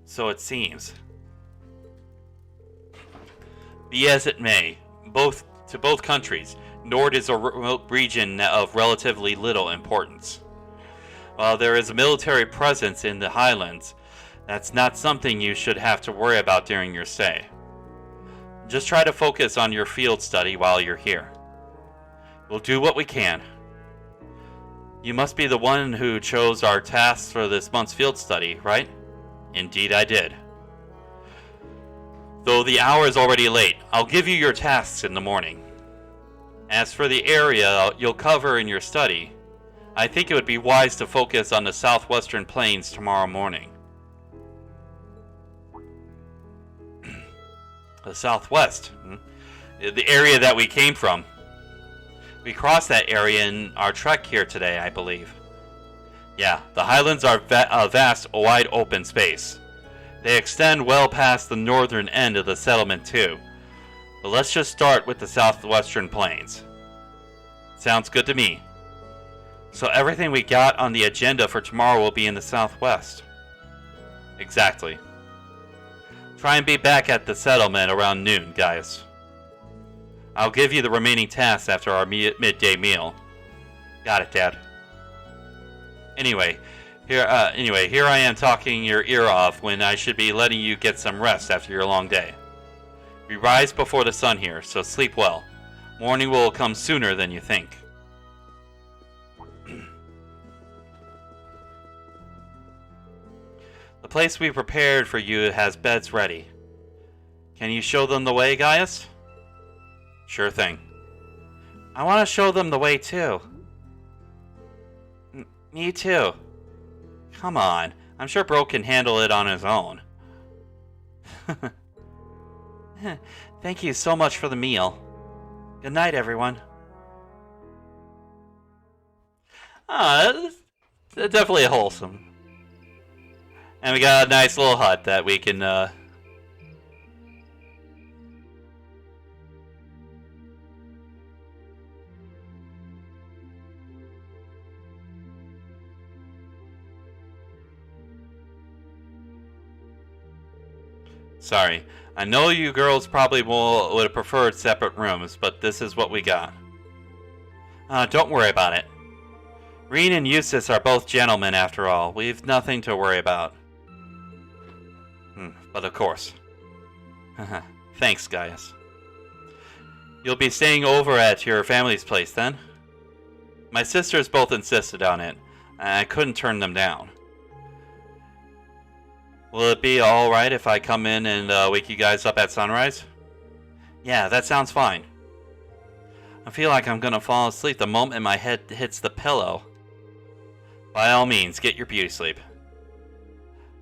So it seems. Be as it may, to both countries, Nord is a remote region of relatively little importance. While there is a military presence in the Highlands, that's not something you should have to worry about during your stay. Just try to focus on your field study while you're here. We'll do what we can. You must be the one who chose our tasks for this month's field study, right? Indeed I did. Though the hour is already late, I'll give you your tasks in the morning. As for the area you'll cover in your study, I think it would be wise to focus on the southwestern plains tomorrow morning. The southwest? The area that we came from. We crossed that area in our trek here today, I believe. Yeah, the Highlands are a vast, wide open space. They extend well past the northern end of the settlement too. But let's just start with the southwestern plains. Sounds good to me. So everything we got on the agenda for tomorrow will be in the southwest. Exactly. Try and be back at the settlement around noon, guys. I'll give you the remaining tasks after our midday meal. Got it, Dad. Anyway, here I am talking your ear off when I should be letting you get some rest after your long day. We rise before the sun here, so sleep well. Morning will come sooner than you think. The place we prepared for you has beds ready. Can you show them the way, Gaius? Sure thing. I want to show them the way too. Me too. Come on, I'm sure Bro can handle it on his own. Thank you so much for the meal. Good night, everyone. That's definitely wholesome. And we got a nice little hut that we can, Sorry. I know you girls probably would have preferred separate rooms, but this is what we got. Don't worry about it. Reen and Eustace are both gentlemen after all. We've nothing to worry about. But of course. Thanks, Gaius. You'll be staying over at your family's place then? My sisters both insisted on it. I couldn't turn them down. Will it be alright if I come in and wake you guys up at sunrise? Yeah, that sounds fine. I feel like I'm gonna fall asleep the moment my head hits the pillow. By all means, get your beauty sleep.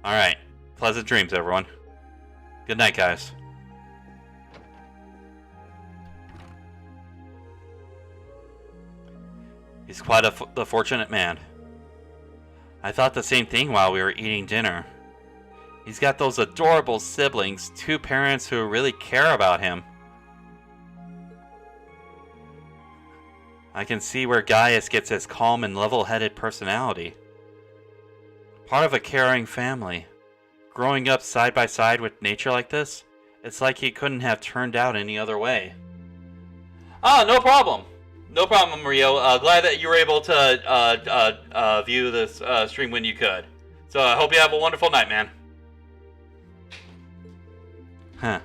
Alright, pleasant dreams, everyone. Good night, guys. He's quite the fortunate man. I thought the same thing while we were eating dinner. He's got those adorable siblings, two parents who really care about him. I can see where Gaius gets his calm and level-headed personality. Part of a caring family. Growing up side by side with nature like this, it's like he couldn't have turned out any other way. No problem. No problem, Mario. Glad that you were able to view this stream when you could. So I hope you have a wonderful night, man. Huh,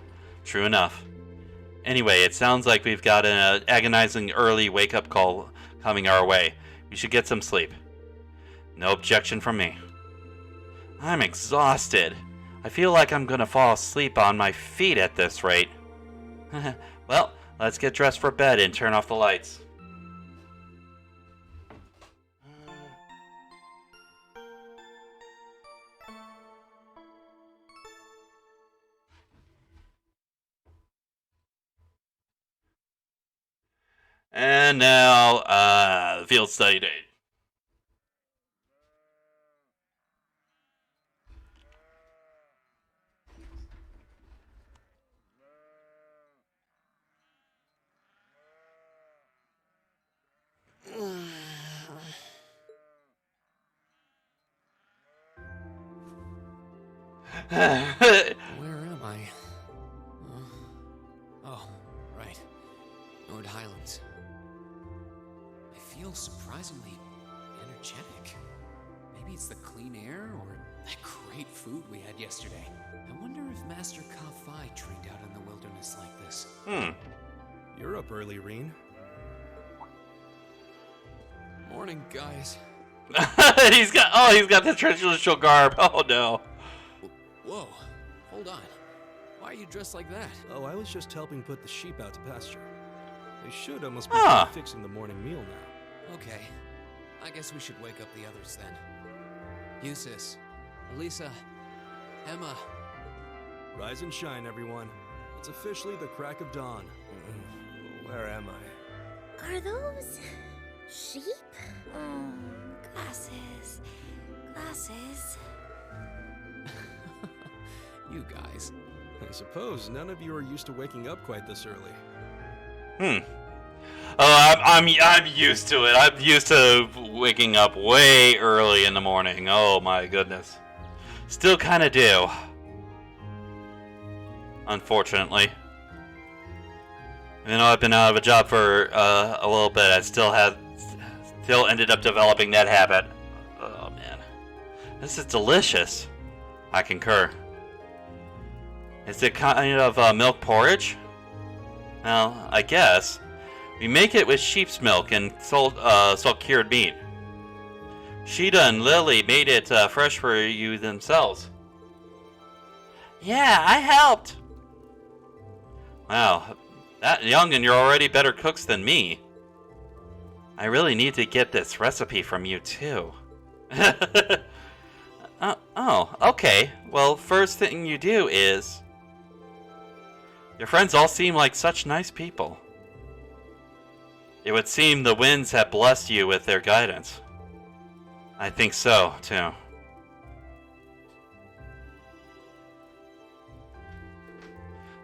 true enough. Anyway, it sounds like we've got an agonizing early wake-up call coming our way. We should get some sleep. No objection from me. I'm exhausted. I feel like I'm gonna fall asleep on my feet at this rate. Well, let's get dressed for bed and turn off the lights. And now, the field study date. Where am I? Oh, right. North Highlands. I feel surprisingly energetic. Maybe it's the clean air or that great food we had yesterday. I wonder if Master Ka-Fi trained out in the wilderness like this. You're up early, Reen. Morning, guys. he's got the traditional garb. Oh no. Whoa, hold on. Why are you dressed like that? Oh, I was just helping put the sheep out to pasture. They should almost be fixing the morning meal now. Okay, I guess we should wake up the others then. Eustace, Elisa, Emma. Rise and shine, everyone. It's officially the crack of dawn. Where am I? Are those sheep? Glasses. Glasses. You guys. I suppose none of you are used to waking up quite this early. Oh, I'm used to it. I'm used to waking up way early in the morning. Oh my goodness. Still kind of do. Unfortunately. Even though I've been out of a job for a little bit, I still ended up developing that habit. Oh man. This is delicious. I concur. Is it kind of milk porridge? Well, I guess. We make it with sheep's milk and salt cured meat. Sheeta and Lily made it fresh for you themselves. Yeah, I helped. Wow, that young and you're already better cooks than me. I really need to get this recipe from you too. Oh, okay. Well, first thing you do is... Your friends all seem like such nice people. It would seem the winds have blessed you with their guidance. I think so, too.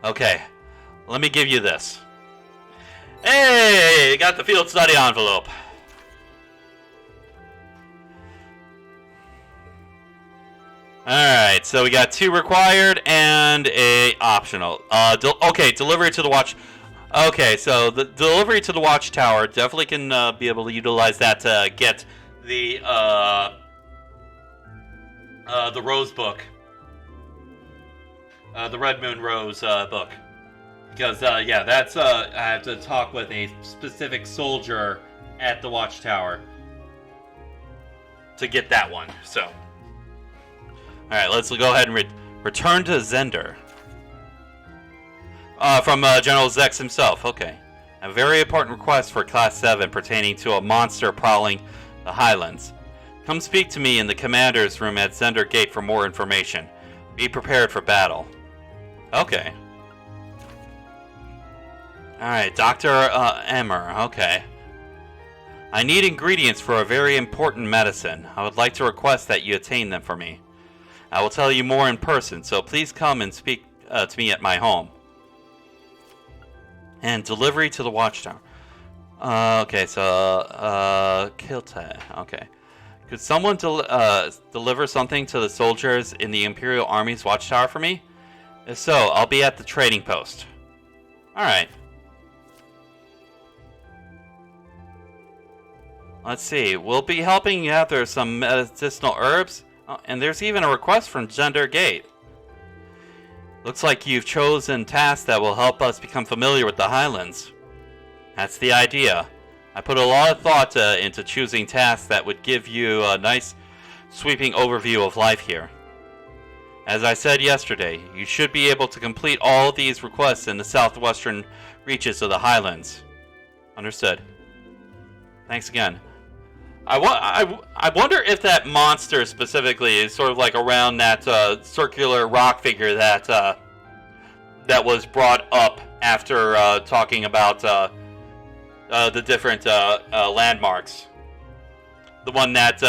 Okay, let me give you this. Hey, got the field study envelope. Alright, so we got 2 required and a optional. Okay, delivery to the watch. Okay, so the delivery to the watchtower definitely can be able to utilize that to get the Rose book. The Red Moon Rose book. Because, yeah, that's, I have to talk with a specific soldier at the watchtower to get that one, so. Alright, let's go ahead and return to Zender. From General Zex himself, okay. A very important request for Class 7 pertaining to a monster prowling the Highlands. Come speak to me in the commander's room at Zender Gate for more information. Be prepared for battle. Okay. Alright, Dr. Emmer, okay. I need ingredients for a very important medicine. I would like to request that you attain them for me. I will tell you more in person, so please come and speak to me at my home. And delivery to the watchtower. Okay, so, Kilte, okay. Could someone deliver something to the soldiers in the Imperial Army's watchtower for me? If so, I'll be at the trading post. Alright. Let's see, we'll be helping you gather some medicinal herbs. Oh, and there's even a request from Zender Gate. Looks like you've chosen tasks that will help us become familiar with the Highlands. That's the idea. I put a lot of thought into choosing tasks that would give you a nice, sweeping overview of life here. As I said yesterday, you should be able to complete all these requests in the southwestern reaches of the Highlands. Understood. Thanks again. I wonder if that monster specifically is sort of like around that circular rock figure that that was brought up after talking about the different landmarks. The one that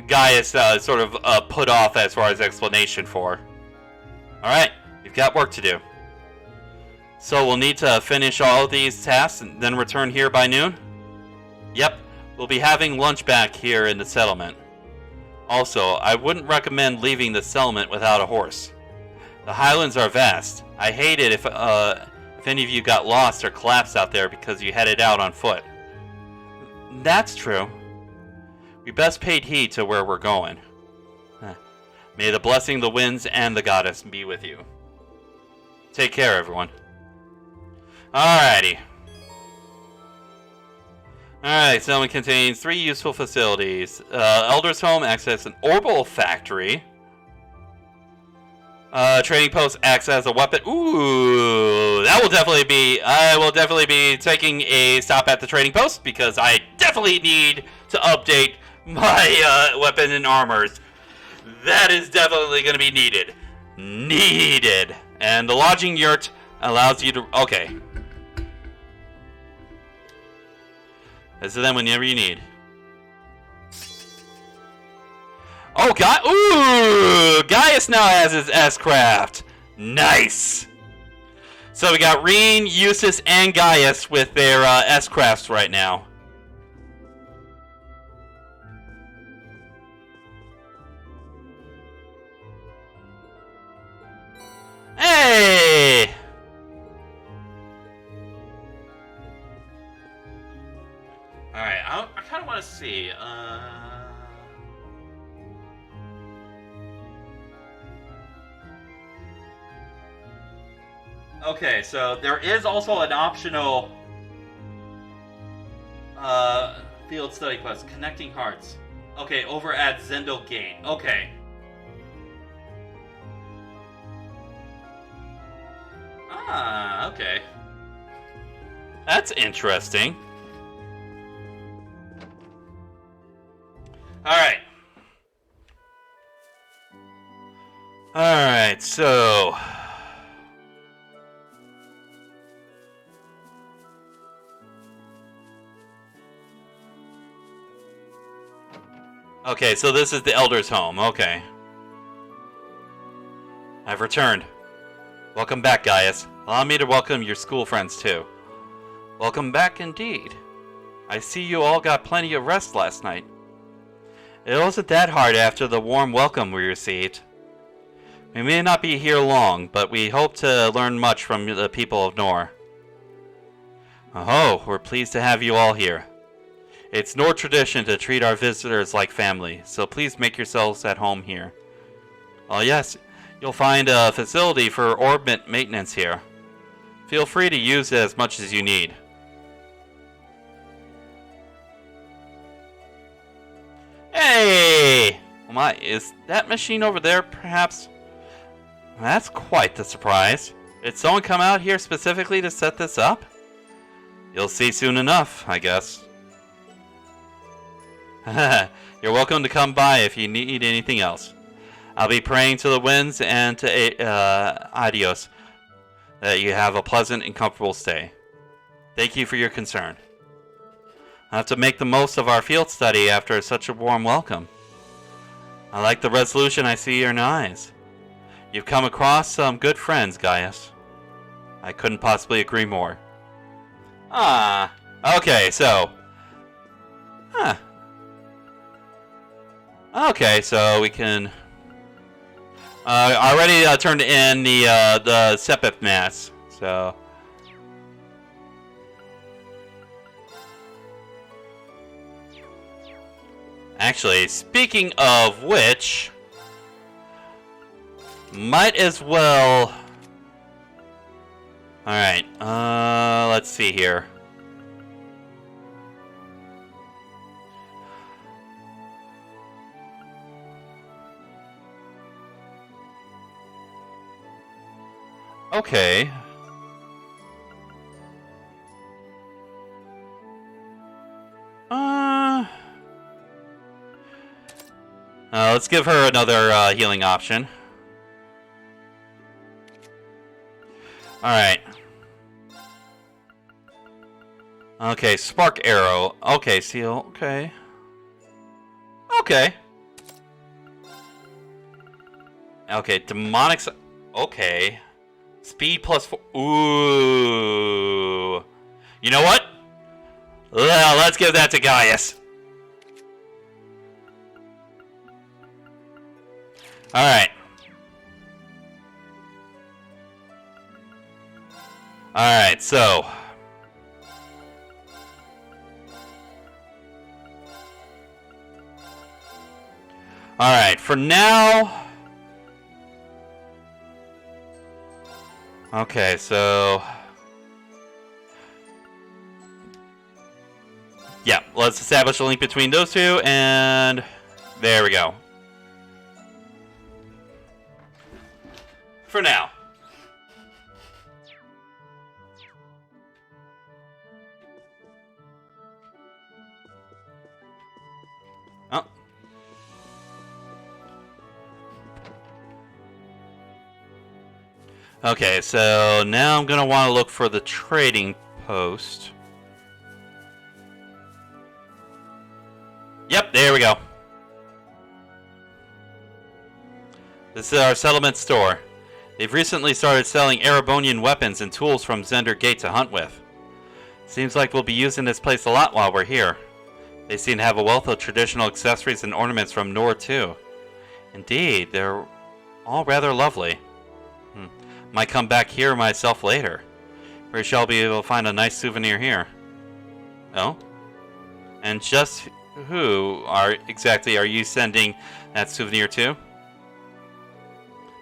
Gaius sort of put off as far as explanation for. Alright, you've got work to do. So we'll need to finish all of these tasks and then return here by noon? Yep, we'll be having lunch back here in the settlement. Also, I wouldn't recommend leaving the settlement without a horse. The Highlands are vast. I hate it if any of you got lost or collapsed out there because you headed out on foot. That's true. We best paid heed to where we're going. May the blessing of the winds and the goddess be with you. Take care, everyone. Alrighty. Alright, settlement contains 3 useful facilities. Elder's Home acts as an orbital factory. Trading post acts as a weapon. Ooh, that will definitely be. I will definitely be taking a stop at the trading post because I definitely need to update my weapon and armors. That is definitely going to be needed. Needed. And the lodging yurt allows you to. Okay. This is then whenever you need. Oh, God. Ooh! Gaius now has his S-Craft. Nice. So we got Reen, Eustace, and Gaius with their S-Crafts right now. Hey! Alright, I kind of want to see. Okay, so there is also an optional field study quest, Connecting Hearts. Okay, over at Zendel Gate. Okay. Ah, okay. That's interesting. Alright. Alright, so... Okay, so this is the Elder's Home. Okay. I've returned. Welcome back, Gaius. Allow me to welcome your school friends, too. Welcome back, indeed. I see you all got plenty of rest last night. It wasn't that hard after the warm welcome we received. We may not be here long, but we hope to learn much from the people of Nor. Oh, we're pleased to have you all here. It's Nor tradition to treat our visitors like family, so please make yourselves at home here. Oh yes, you'll find a facility for orbit maintenance here. Feel free to use it as much as you need. Hey! My, is that machine over there, perhaps? That's quite the surprise. Did someone come out here specifically to set this up? You'll see soon enough, I guess. You're welcome to come by if you need anything else. I'll be praying to the winds and to Adios that you have a pleasant and comfortable stay. Thank you for your concern. I'll have to make the most of our field study after such a warm welcome. I like the resolution I see in your eyes. You've come across some good friends, Gaius. I couldn't possibly agree more. Ah, okay, so... Huh. Okay, so we can... already turned in the Sepith Mass, so... Actually, speaking of which... Might as well... Alright, let's see here. Okay. Let's give her another healing option. Alright. Okay, spark arrow. Okay, seal. Okay. Okay. Okay, demonic. Okay. Speed plus 4. Ooh. You know what? Well, let's give that to Gaius. Alright. Alright, so. Alright, for now. Okay, so. Yeah, let's establish a link between those two, and there we go. For now. Oh. Okay, so now I'm going to want to look for the trading post. Yep, there we go. This is our settlement store. They've recently started selling Erebonian weapons and tools from Zender Gate to hunt with. Seems like we'll be using this place a lot while we're here. They seem to have a wealth of traditional accessories and ornaments from Nord too. Indeed, they're all rather lovely. Might come back here myself later. We shall be able to find a nice souvenir here. Oh? And just who exactly are you sending that souvenir to?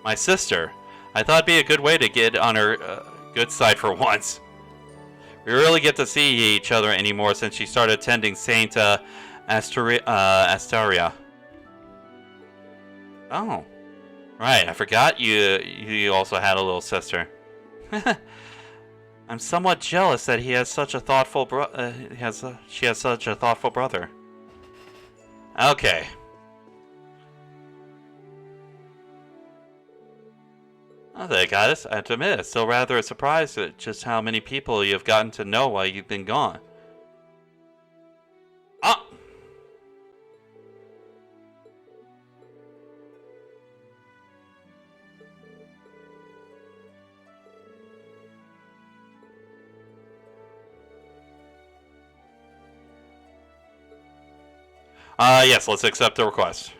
My sister. I thought it'd be a good way to get on her good side for once. We rarely get to see each other anymore since she started attending Saint Astaria. Oh, right. I forgot you also had a little sister. I'm somewhat jealous that he has such a thoughtful she has such a thoughtful brother. Okay. Oh, there, Goddess. I have to admit, it's still rather a surprise at just how many people you've gotten to know while you've been gone. Ah! Yes, let's accept the request.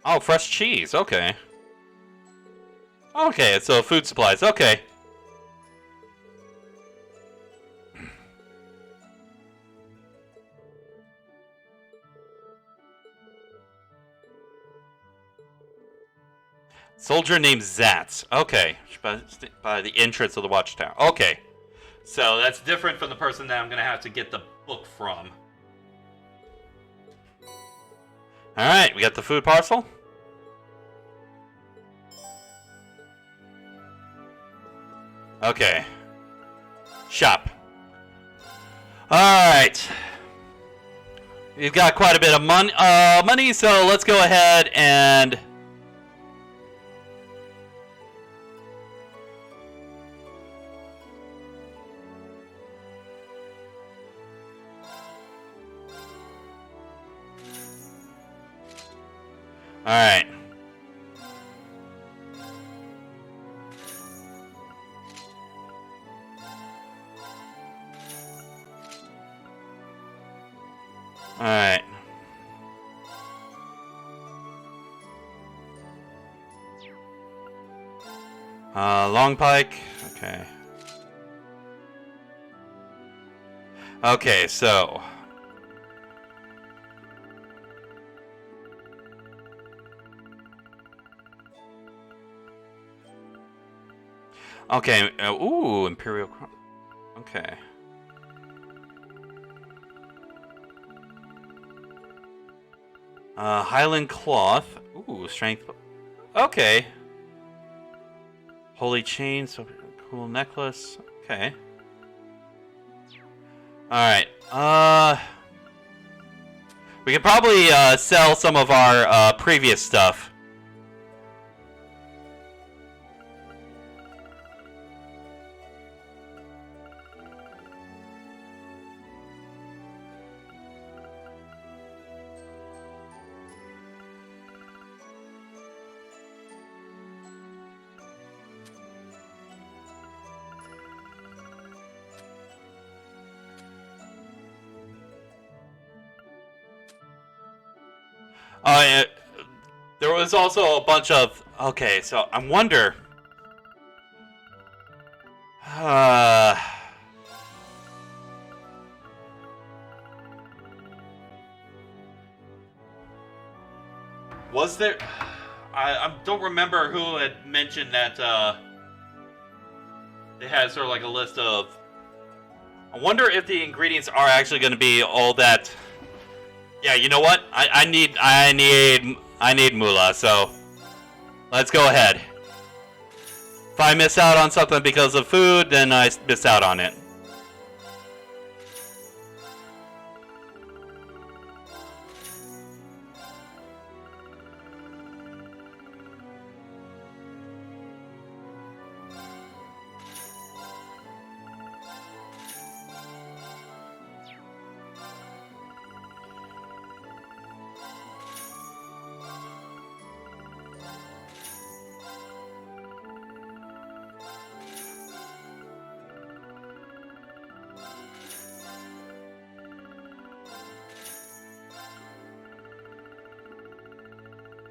Oh, fresh cheese. Okay. Okay, so food supplies. Okay. Soldier named Zatz. Okay. By the entrance of the watchtower. Okay. So that's different from the person that I'm going to have to get the book from. Alright, we got the food parcel. Okay. Shop. Alright. We've got quite a bit of money, so let's go ahead and... Alright. Alright. Long pike. Okay. Okay, so... Okay, ooh, Imperial... Okay. Highland cloth. Ooh, strength... Okay. Holy chain, so cool necklace. Okay. Alright, we can probably, sell some of our, previous stuff. Uh, there was also a bunch of. Okay, so I wonder. Was there? I don't remember who had mentioned that they had sort of like a list of. I wonder if the ingredients are actually going to be all that. Yeah, you know what? I need moolah. So let's go ahead. If I miss out on something because of food, then I miss out on it.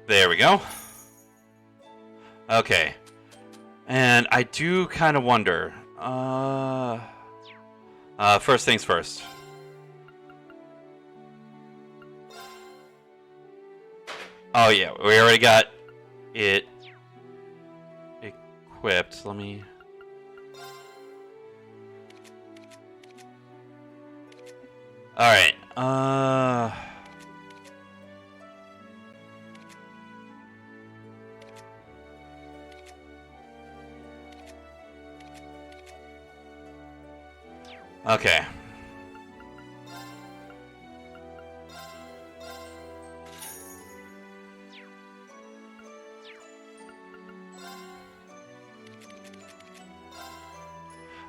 There we go. Okay. And I do kind of wonder. First things first. Oh yeah, we already got it equipped. Let me. All right. Okay.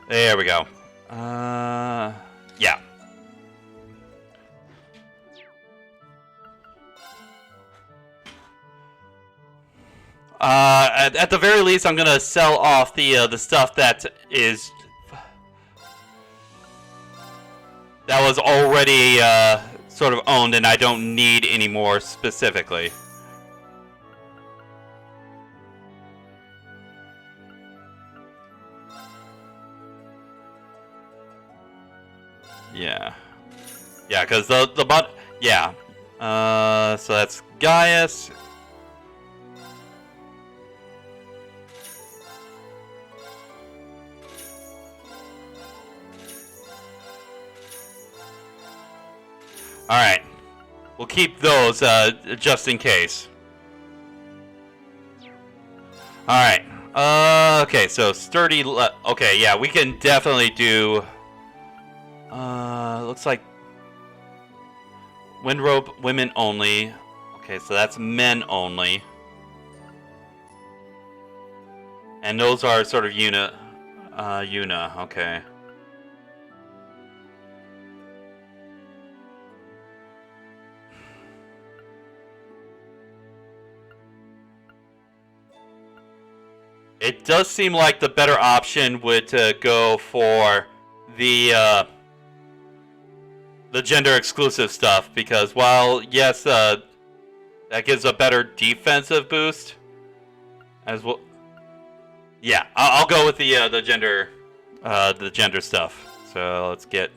There we go. Yeah. At the very least, I'm gonna sell off the stuff that was already sort of owned, and I don't need anymore specifically. Yeah, yeah, because yeah. So that's Gaius. All right, we'll keep those just in case. All right. Okay, so sturdy. Okay, yeah, we can definitely do. Looks like windrobe women only. Okay, so that's men only. And those are sort of Una. Okay. It does seem like the better option would go for the gender exclusive stuff, because while yes, that gives a better defensive boost as well. Yeah, I'll go with the gender stuff. So let's get.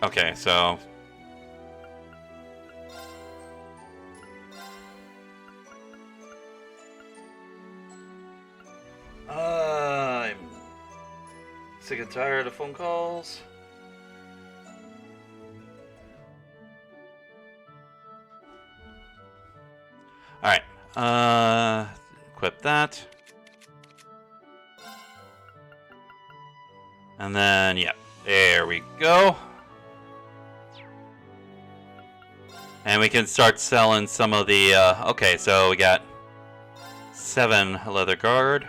Okay, so I'm sick and tired of phone calls. All right, equip that, and then yeah, there we go. And we can start selling some of the, okay, so we got 7 leather guard.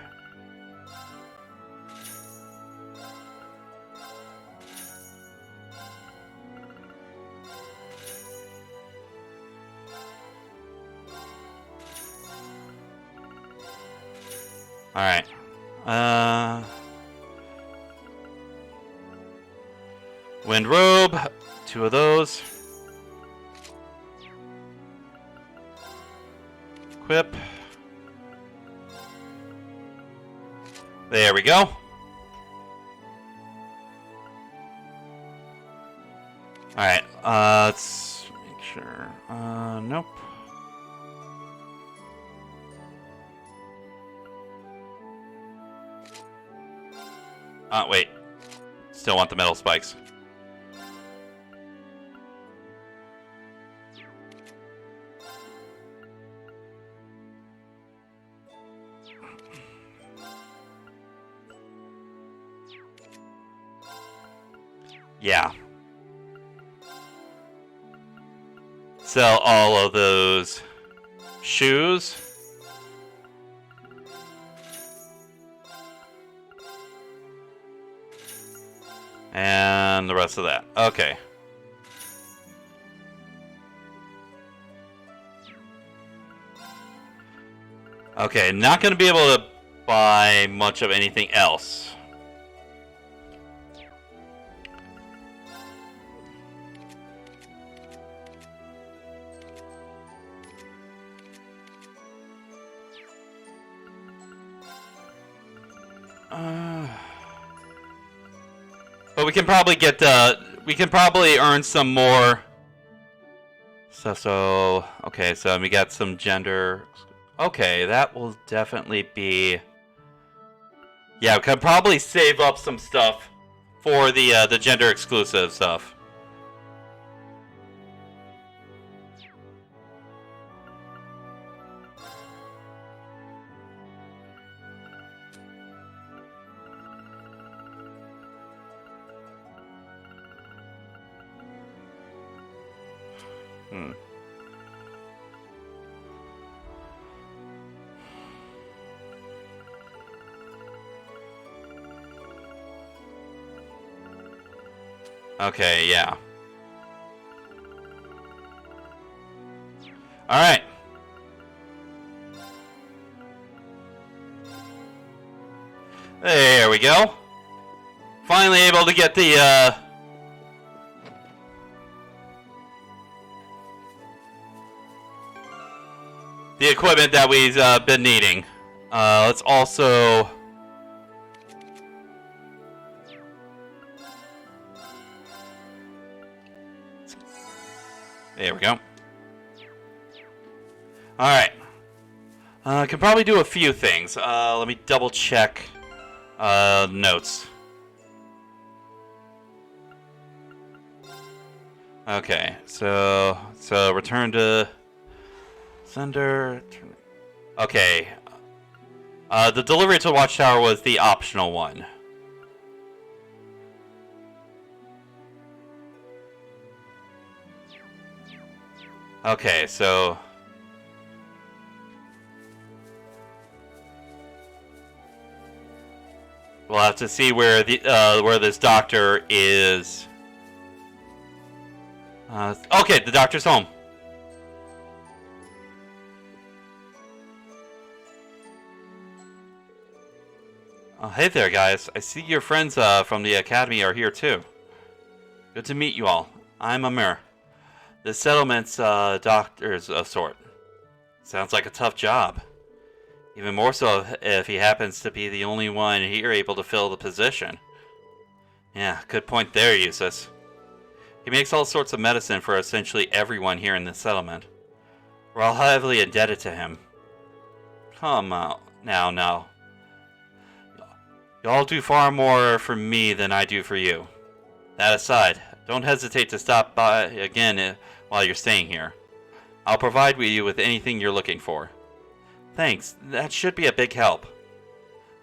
Alright. Wind robe. 2 of those. Equip. There we go. Alright, let's make sure. Nope. Wait. Still want the metal spikes. Yeah. Sell all of those shoes. And the rest of that. Okay. Okay, not going to be able to buy much of anything else. But we can probably get we can probably earn some more stuff. So okay, so we got some gender. Okay, that will definitely be. Yeah, we can probably save up some stuff for the gender exclusive stuff. Okay, yeah. Alright. There we go. Finally able to get the equipment that we've been needing. Let's also... There we go. Alright. I can probably do a few things. Let me double check notes. Okay, so return to sender. Okay. The delivery to Watchtower was the optional one. Okay, so we'll have to see where where this doctor is. Okay, the doctor's home. Oh, hey there, guys. I see your friends from the academy are here too. Good to meet you all. I'm Amir. The settlement's doctors of sort. Sounds like a tough job. Even more so if he happens to be the only one here able to fill the position. Yeah, good point there, Eustace. He makes all sorts of medicine for essentially everyone here in the settlement. We're all heavily indebted to him. Come out. Now. Y'all do far more for me than I do for you. That aside, don't hesitate to stop by again while you're staying here. I'll provide you with anything you're looking for. Thanks, that should be a big help.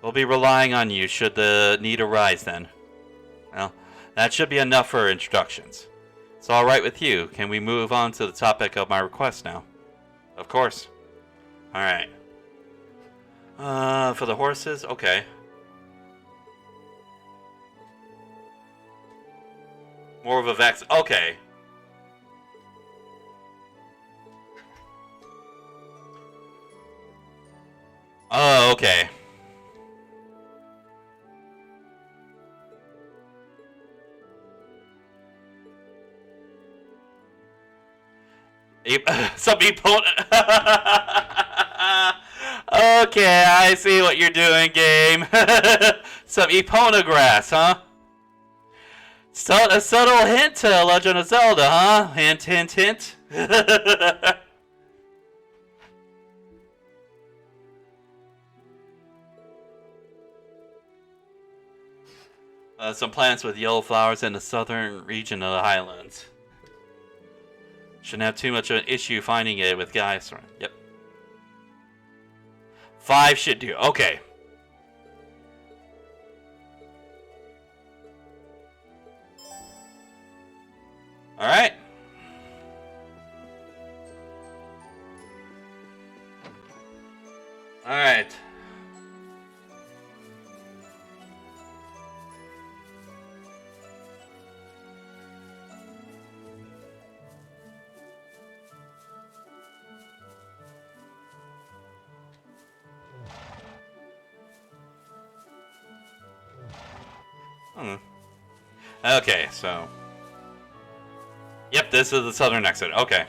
We'll be relying on you should the need arise then. Well, that should be enough for introductions. It's alright with you. Can we move on to the topic of my request now? Of course. Alright. For the horses? Okay. More of a vaccine. Okay. Oh, okay. Some opponent. Okay, I see what you're doing, game. Some Epona grass, huh? A subtle hint to Legend of Zelda, huh? Hint, hint, hint. Some plants with yellow flowers in the southern region of the Highlands. Shouldn't have too much of an issue finding it with guys. Yep. 5 should do. Okay. Alright. Alright. Okay, so... Yep, this is the southern exit. Okay.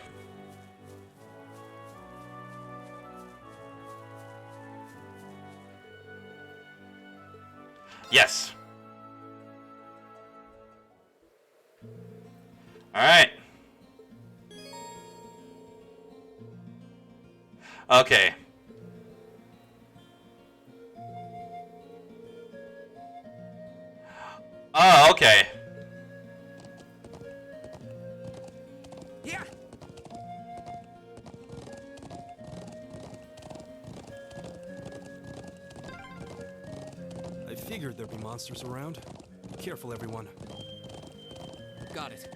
Yes. Alright. Okay. Oh, okay. Yeah. I figured there'd be monsters around. Be careful, everyone. Got it.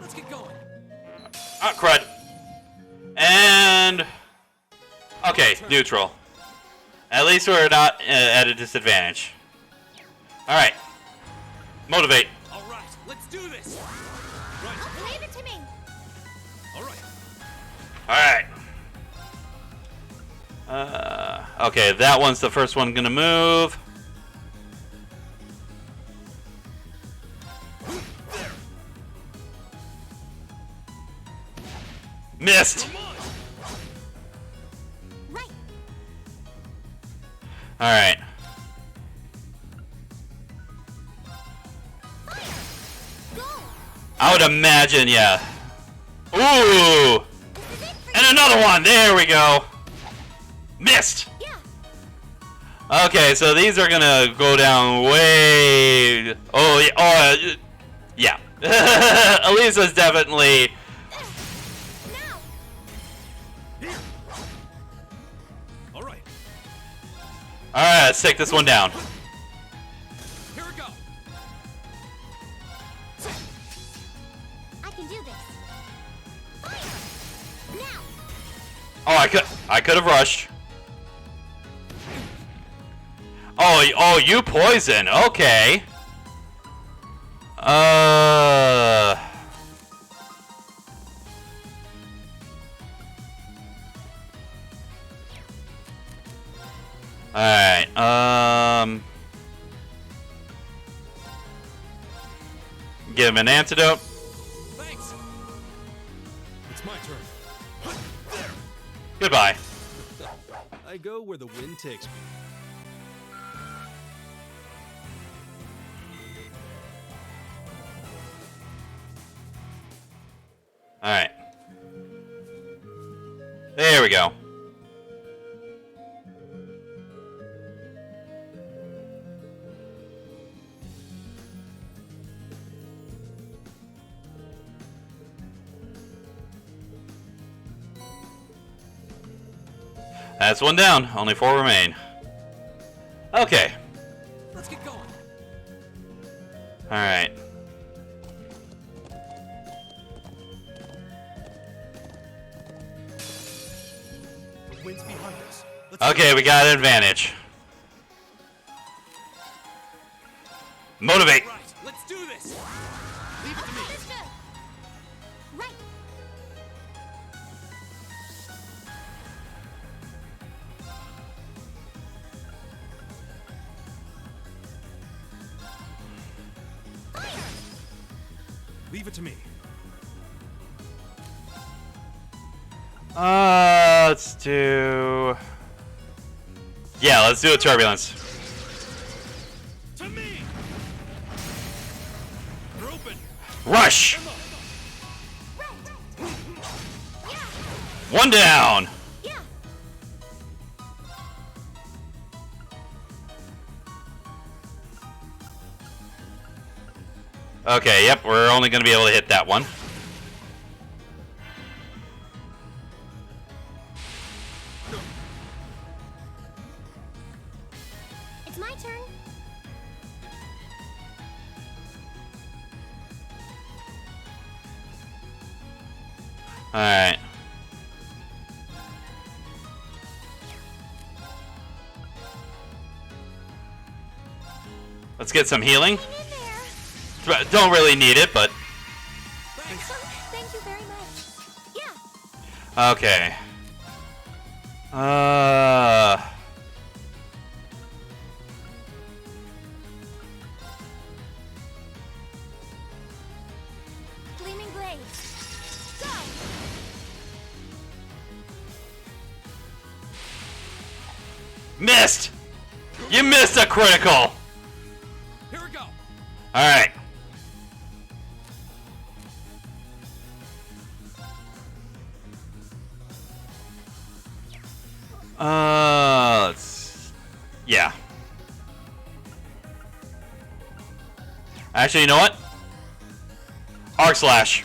Let's get going. Ah, crud. And... Okay, neutral. At least we're not at a disadvantage. Alright. Motivate. All right, let's do this. Okay, leave it to me. All right. Alright. Okay, that one's the first one gonna move. Missed! Right. Alright. Go. I would imagine, yeah. Ooh! And another one! There we go! Missed! Yeah. Okay, so these are gonna go down way... Oh, yeah. Yeah. Elisa's definitely... Now. All right. Alright, let's take this one down. Here we go. I can do this. Fire. Now. Oh, I could have rushed. Oh, you poison. Okay. Alright, give him an antidote. Thanks. It's my turn. Goodbye. I go where the wind takes me. Alright. There we go. That's one down. Only 4 remain. Okay. Let's get going. Alright. The wind's behind us. Okay, we got an advantage. Motivate. Right, let's do this. Leave it to me. Understood. Right. Leave it to me. Let's do... Yeah, let's do a turbulence. To me. Grouping. Rush! One down! Yeah. Okay, yep, we're only going to be able to hit that one. It's my turn. Alright. Let's get some healing. Hang in there. Don't really need it, but... Thank you very much. Yeah. Okay. Gleaming blades. Go. Missed! You missed a critical! Here we go. Alright. Let's... Yeah. Actually, you know what? Arc Slash.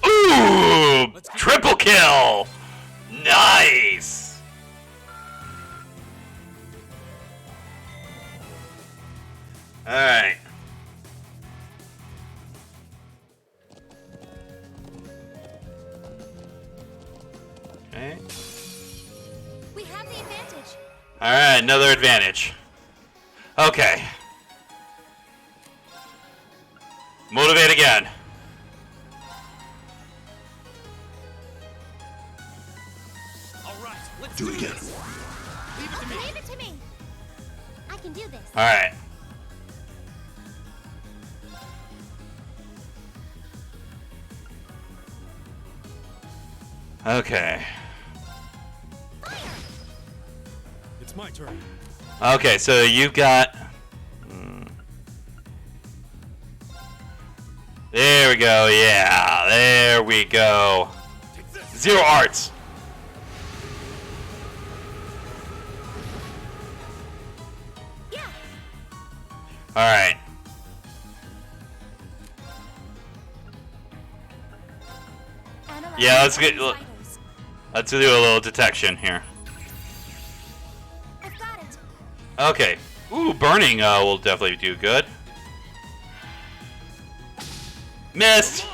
Ooh! Triple kill! Nice! Alright. Okay. We have the advantage. Alright, another advantage. Okay. Motivate again. All right, let's do it again. Leave it to me. Leave it to me. I can do this. Alright. Okay. It's my turn. Okay, so you've got... There we go, yeah. There we go. Take this. Zero arts. Yeah. Alright. Analyze Yeah, let's get... fighters. Let's do a little detection here. I've got it. Okay. Ooh, burning will definitely do good. Missed!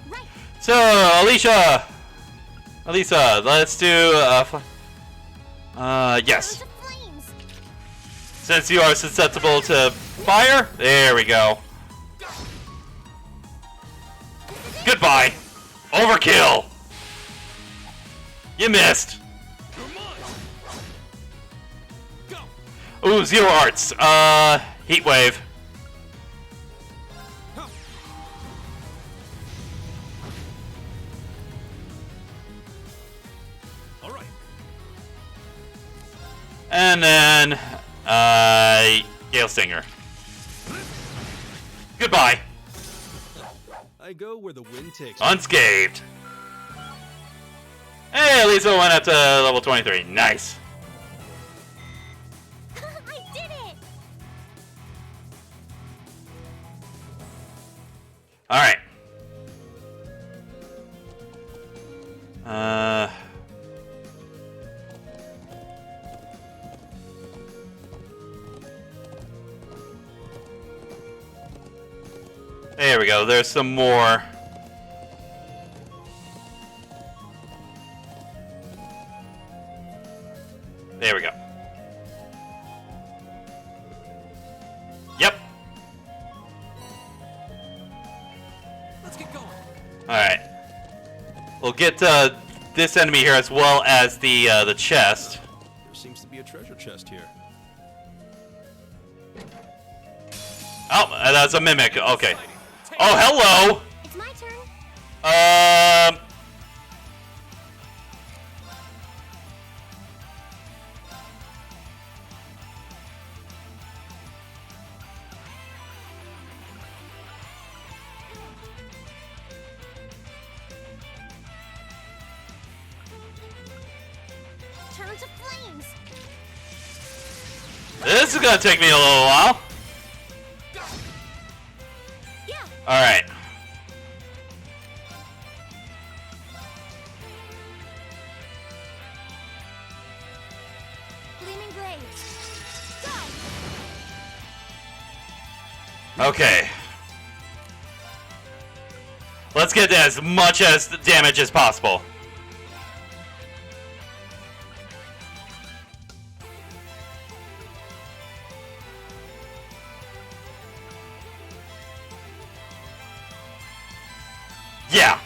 Right. So, Alicia, let's do, yes. Those are flames. Since you are susceptible to fire, there we go. Goodbye. Overkill. You missed. Go. Ooh, zero arts. Heat wave. All right. And then, Gale Stinger. Goodbye. I go where the wind takes me. Unscathed. Hey, Lisa went up to level 23. Nice. I did it. All right. There we go. There's some more. There we go. Yep. Let's get going. All right. We'll get this enemy here as well as the chest. There seems to be a treasure chest here. Oh, that's a mimic. Okay. Oh, hello. It's my turn. Turn to flames. This is gonna take me a little while. Yeah. All right. Gleaming blades. Go. Okay. Let's get as much as damage as possible. Yeah.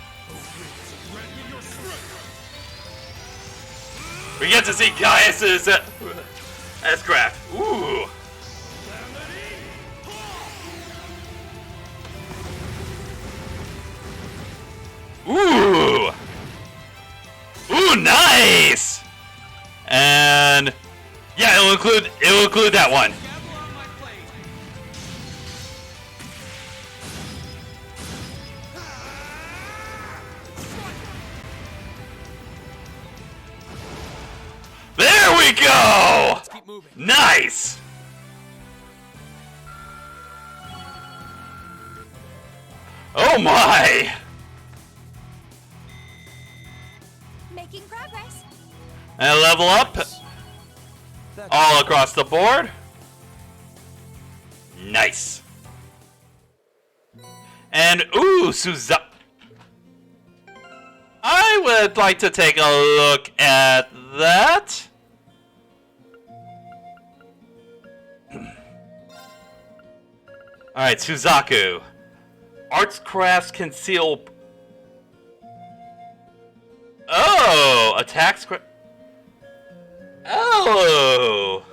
We get to see Gaius's S-Craft. Ooh. Ooh. Ooh, nice. And yeah, it'll include that one. There we go! Let's keep moving. Nice! Oh my! Making progress. And level up all across the board. Nice. And ooh, Suza. I would like to take a look at that. Alright, Suzaku. Arts, crafts, conceal. Oh, attacks. Oh.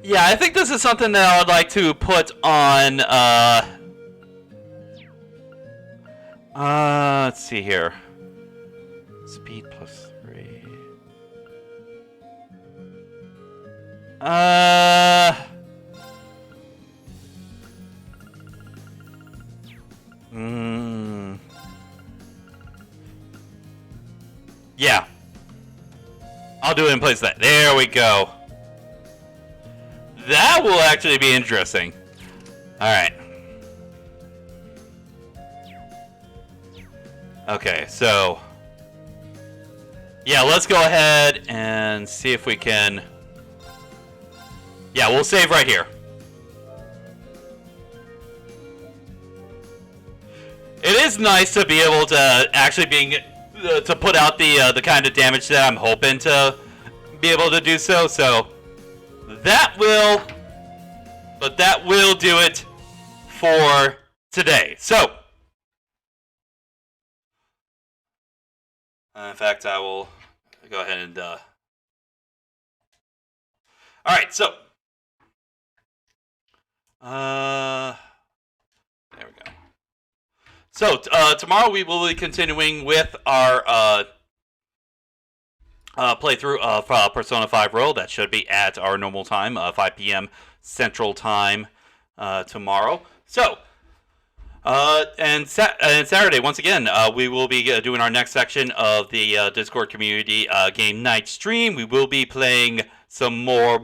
Yeah, I think this is something that I would like to put on, let's see here. Speed plus 3. Yeah. I'll do it in place of that. There we go. That will actually be interesting. Alright. Okay, so yeah, let's go ahead and see if we can. Yeah, we'll save right here. It is nice to be able to actually to put out the kind of damage that I'm hoping to be able to do so. So that will do it for today. So in fact, I will go ahead and all right, so there we go. So tomorrow we will be continuing with our playthrough of Persona 5 Royal. That should be at our normal time, 5 p.m. Central Time tomorrow. So and Saturday, once again, we will be doing our next section of the Discord community game night stream. We will be playing some more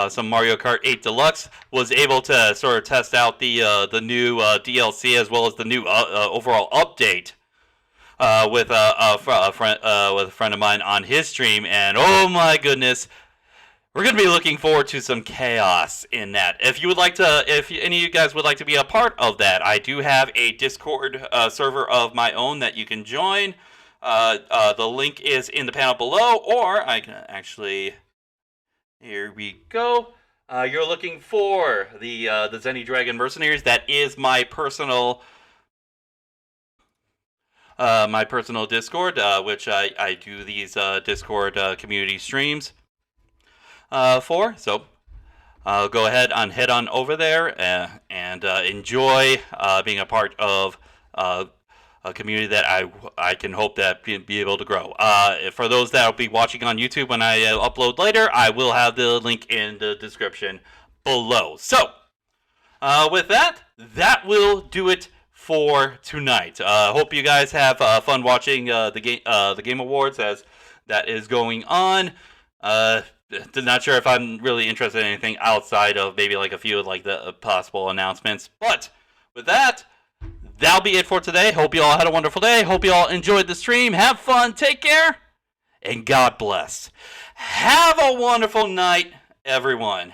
some Mario Kart 8 Deluxe. Was able to sort of test out the new DLC as well as the new overall update with a friend of mine on his stream, and oh my goodness, we're going to be looking forward to some chaos in that. If any of you guys would like to be a part of that, I do have a Discord server of my own that you can join. The link is in the panel below, or I can actually. Here we go. You're looking for the Zenny Dragon Mercenaries. That is my personal Discord, which I do these Discord community streams for. So go ahead and head on over there and enjoy being a part of a community that I can hope that be able to grow. For those that will be watching on YouTube when I upload later, I will have the link in the description below. So, with that will do it for tonight. Hope you guys have fun watching the Game Awards as that is going on. Not sure if I'm really interested in anything outside of maybe like a few of like the possible announcements. But with that, that'll be it for today. Hope you all had a wonderful day. Hope you all enjoyed the stream. Have fun. Take care. And God bless. Have a wonderful night, everyone.